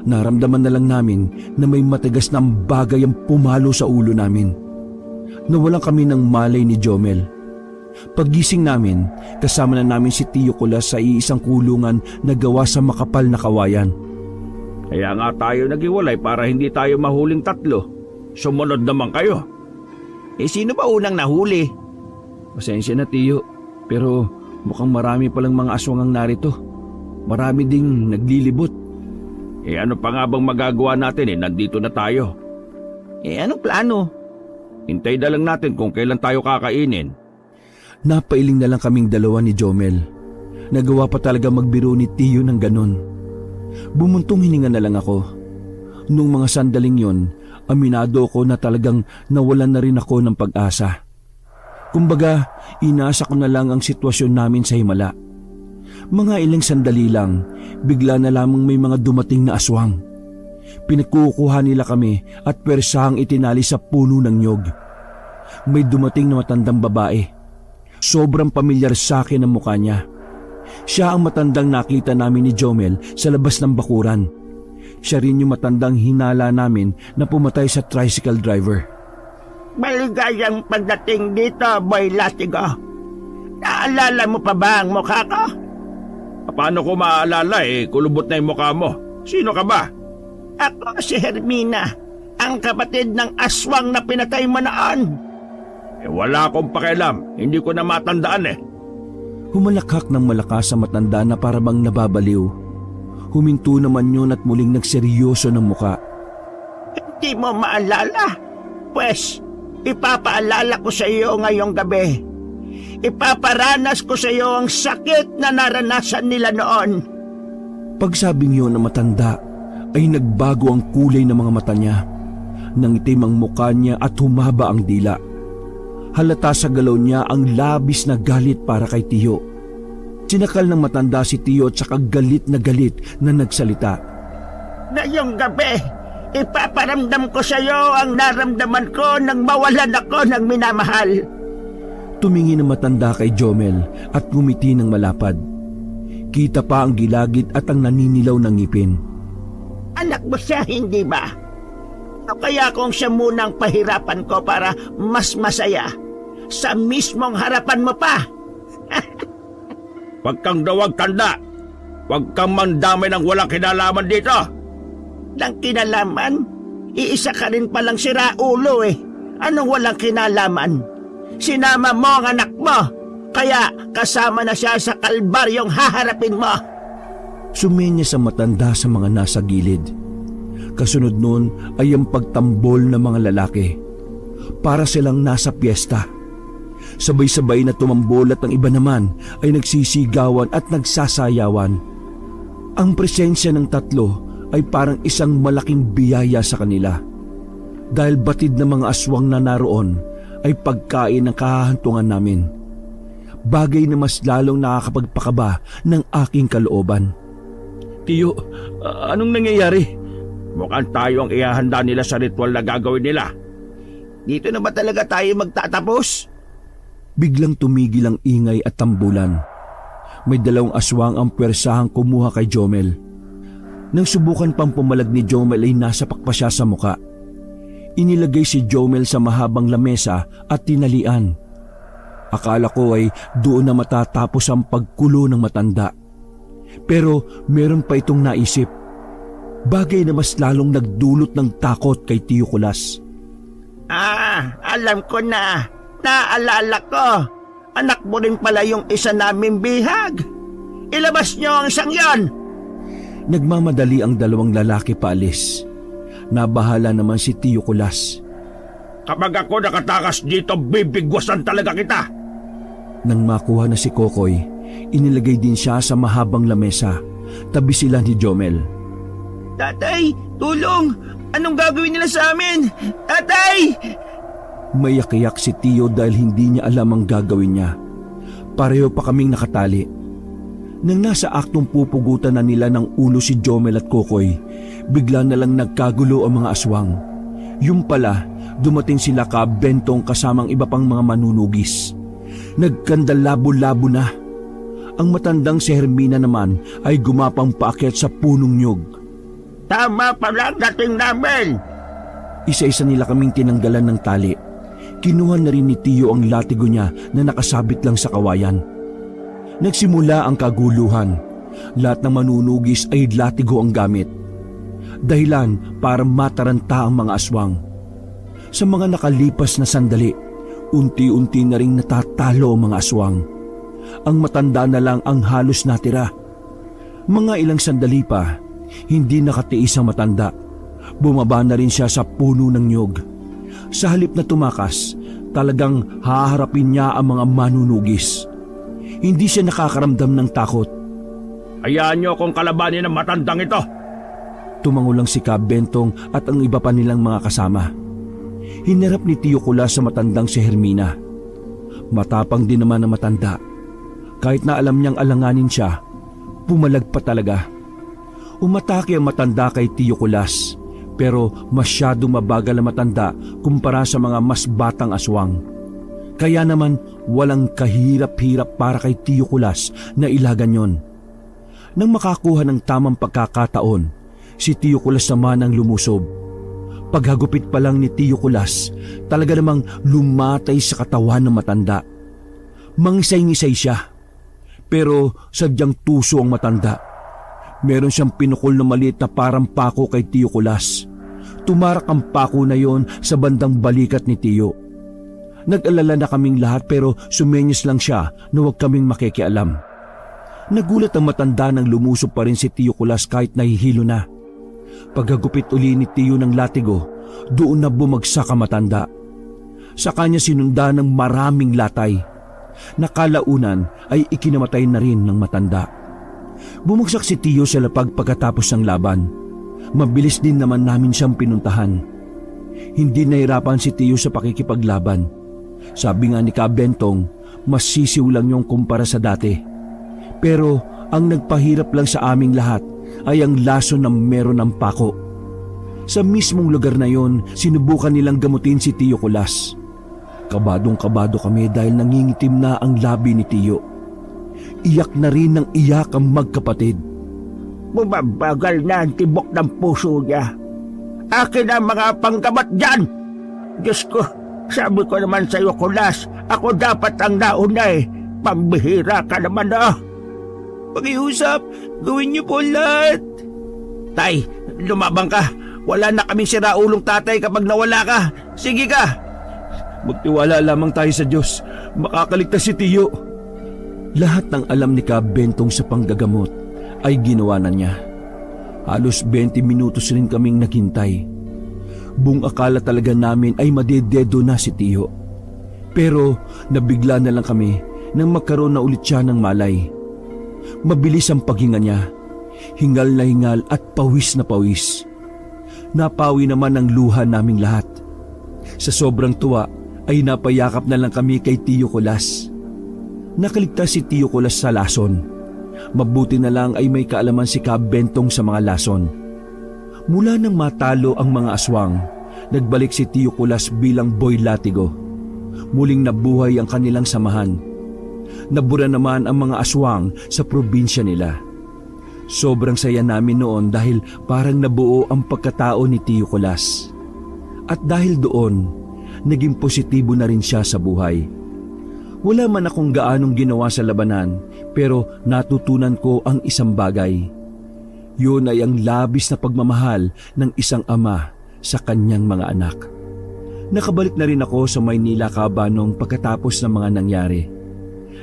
Naramdaman na lang namin na may matigas na bagay ang pumalo sa ulo namin. Nawalan kami ng malay ni Jomel. Paggising namin, kasama na namin si Tiyo Kulas sa iisang kulungan na gawa sa makapal na kawayan. Kaya nga tayo naghiwalay para hindi tayo mahuling tatlo. Sumunod naman kayo. Sino ba unang nahuli? Pasensya na Tiyo, pero mukhang marami palang mga aswang ang narito. Marami ding naglilibot. Ano pa nga bang magagawa natin nandito na tayo. Anong plano? Hintay na lang natin kung kailan tayo kakainin. Napailing na lang kaming dalawa ni Jomel. Nagawa pa talaga magbiro ni Tiyo ng ganon. Bumuntong hininga na lang ako. Nung mga sandaling yon, aminado ko na talagang nawalan na rin ako ng pag-asa. Kumbaga, inasa ko na lang ang sitwasyon namin sa himala. Mga ilang sandali lang, bigla na lamang may mga dumating na aswang. Pinagkukuha nila kami at pwersahang itinali sa puno ng nyog. May dumating na matandang babae. Sobrang pamilyar sa akin ang mukha niya. Siya ang matandang nakita namin ni Jomel sa labas ng bakuran. Siya rin yung matandang hinala namin na pumatay sa tricycle driver. Maligayang pagdating dito, Boy Latigo. Naalala mo pa ba ang mukha ko? Paano ko maaalala kulubot na yung mukha mo? Sino ka ba? Ako si Hermina, ang kapatid ng aswang na pinatay mo noon. Wala akong pakialam. Hindi ko na matandaan Humalakhak ng malakas sa matanda na parabang nababaliw. Huminto naman yun at muling nagseryoso ng muka. Hindi mo maalala? Pues, ipapaalala ko sa iyo ngayong gabi. Ipaparanas ko sa iyo ang sakit na naranasan nila noon. Pagsabing yun ng matanda, ay nagbago ang kulay ng mga mata niya. Nangitim ang mukha niya at humaba ang dila. Halata sa galaw niya ang labis na galit para kay Tiyo. Sinakal ng matanda si Tiyo at saka galit na nagsalita. Ngayong gabi, ipaparamdam ko sa iyo ang naramdaman ko nang mawalan ako ng minamahal. Tumingin ang matanda kay Jomel at ngumiti ng malapad. Kita pa ang gilagid at ang naninilaw ng ngipin. Anak mo siya, hindi ba? O kaya kung siya munang pahirapan ko para mas masaya, sa mismong harapan mo pa. Huwag kang dawag tanda. Huwag kang mandamay ng walang kinalaman dito. Nang kinalaman? Iisa ka rin palang siraulo Anong walang kinalaman? Sinama mo ang anak mo, kaya kasama na siya sa kalbaryong haharapin mo. Sumenya sa matanda sa mga nasa gilid. Kasunod nun ay ang pagtambol ng mga lalaki. Para silang nasa piyesta. Sabay-sabay na tumambol at ang iba naman ay nagsisigawan at nagsasayawan. Ang presensya ng tatlo ay parang isang malaking biyaya sa kanila. Dahil batid ng mga aswang na naroon ay pagkain ng kahahantungan namin. Bagay na mas lalong nakakapagpakaba ng aking kalooban. Tiyo, anong nangyayari? Mukhang tayo ang ihahanda nila sa ritual na gagawin nila. Dito na ba talaga tayo magtatapos? Biglang tumigil ang ingay at tambulan. May 2 aswang ang pwersahang kumuha kay Jomel. Nang subukan pang pumalag ni Jomel ay nasapak pa siya sa muka. Inilagay si Jomel sa mahabang lamesa at tinalian. Akala ko ay doon na matatapos ang pagkulo ng matanda. Pero meron pa itong naisip. Bagay na mas lalong nagdulot ng takot kay Tiyo Kulas. Alam ko na. Naalala ko. Anak mo rin pala yung isa naming bihag. Ilabas niyo ang isang yon. Nagmamadali ang 2 lalaki paalis. Nabahala naman si Tiyo Kulas. Kapag ako nakatakas dito, bibigwasan talaga kita. Nang makuha na si Kokoy, inilagay din siya sa mahabang lamesa. Tabi sila ni Jomel. Tatay, tulong! Anong gagawin nila sa amin? Tatay! Mayak-iyak si Tiyo dahil hindi niya alam ang gagawin niya. Pareho pa kaming nakatali. Nang nasa aktong pupugutan na nila ng ulo si Jomel at Kokoy, bigla na lang nagkagulo ang mga aswang. Yung pala, dumating sila ka Bentong kasamang iba pang mga manunugis. Nagkandalabo-labo na. Ang matandang si Hermina naman ay gumapang paakyat sa punong nyug. Tama pala ang dating namin. Isa-isa nila kaming tinanggalan ng tali. Kinuha na rin ni Tiyo ang latigo niya na nakasabit lang sa kawayan. Nagsimula ang kaguluhan. Lahat ng manunugis ay latigo ang gamit. Dahilan para mataranta ang mga aswang. Sa mga nakalipas na sandali, unti-unti na ring natatalo ang mga aswang. Ang matanda na lang ang halos natira. Mga ilang sandali pa, hindi nakatiis ang matanda. Bumaba na rin siya sa puno ng nyog. Sa halip na tumakas, talagang haharapin niya ang mga manunugis. Hindi siya nakakaramdam ng takot. Hayaan niyo akong kalabanin ng matandang ito. Tumango lang si Ka Bentong at ang iba pa nilang mga kasama. Hinarap ni Tiyo Kulas sa matandang si Hermina. Matapang din naman ang matanda. Kahit na alam niyang alanganin siya, pumalag pa talaga. Umatake ang matanda kay Tiyo Kulas, pero masyado mabagal ang matanda kumpara sa mga mas batang aswang. Kaya naman walang kahirap-hirap para kay Tiyo Kulas na ilagan yon. Nang makakuha ng tamang pagkakataon, si Tiyo Kulas naman ang lumusob. Paghagupit pa lang ni Tiyo Kulas, talaga namang lumatay sa katawan ng matanda. Mangisay-ngisay siya, pero sadyang tuso ang matanda. Meron siyang pinukol na maliit na parang pako kay Tiyo Kulas. Tumarak ang pako na yon sa bandang balikat ni Tiyo. Nag-alala na kaming lahat pero sumenyos lang siya na huwag kaming makikialam. Nagulat ang matanda nang lumusob pa rin si Tiyo Kulas kahit nahihilo na. Paghagupit uli ni Tiyo ng latigo, doon na bumagsak ang matanda. Sa kanya sinunda ng maraming latay. Nakalaunan ay ikinamatay na rin ng matanda. Bumagsak si Tiyo sa lapag pagkatapos ng laban. Mabilis din naman namin siyang pinuntahan. Hindi nahirapan si Tiyo sa pakikipaglaban. Sabi nga ni Ka Bentong, mas sisiw lang yung kumpara sa dati. Pero ang nagpahirap lang sa aming lahat ay ang laso na meron ng pako. Sa mismong lugar na yon, sinubukan nilang gamutin si Tiyo Kulas. Kabadong-kabado kami dahil nangingitim na ang labi ni Tiyo. Iyak na rin ng iyak ang magkapatid. Bumabagal na ang tibok ng puso niya. Akin ang mga panggamat dyan. Diyos ko, sabi ko naman sa iyo, Kulas, ako dapat ang nauna eh. Pambihira ka naman Pakiusap, gawin niyo po lahat. Tay, lumabang ka. Wala na kaming siraulong tatay kapag nawala ka. Sige ka. Magtiwala lamang tayo sa Diyos. Makakaligtas si Tiyo. Lahat ng alam ni Ka Bentong sa panggagamot ay ginawa na niya. Halos 20 minutos rin kaming naghintay. Buong akala talaga namin ay madededo na si Tiyo. Pero nabigla na lang kami nang magkaroon na ulit siya ng malay. Mabilis ang paghinga niya, hingal na hingal at pawis na pawis. Napawi naman ang luha naming lahat. Sa sobrang tuwa ay napayakap na lang kami kay Tiyo Kulas. Nakaligtas si Tiyo Kulas sa lason. Mabuti na lang ay may kaalaman si Kab Bentong sa mga lason. Mula nang matalo ang mga aswang, nagbalik si Tiyo Kulas bilang boy latigo. Muling nabuhay ang kanilang samahan. Nabura naman ang mga aswang sa probinsya nila. Sobrang saya namin noon dahil parang nabuo ang pagkatao ni Tiyo Kulas. At dahil doon, naging positibo na rin siya sa buhay. Wala man akong gaanong ginawa sa labanan, pero natutunan ko ang isang bagay. Yun ay ang labis na pagmamahal ng isang ama sa kanyang mga anak. Nakabalik na rin ako sa Maynila Kabanong pagkatapos ng mga nangyari.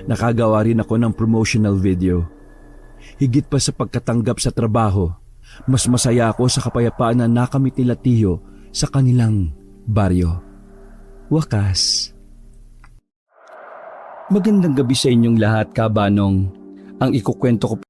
Nakagawa rin ako ng promotional video. Higit pa sa pagkatanggap sa trabaho, mas masaya ako sa kapayapaan na nakamit nila Tiyo sa kanilang baryo. Wakas. Magandang gabi sa inyong lahat, Kabanong. Ang ikukwento ko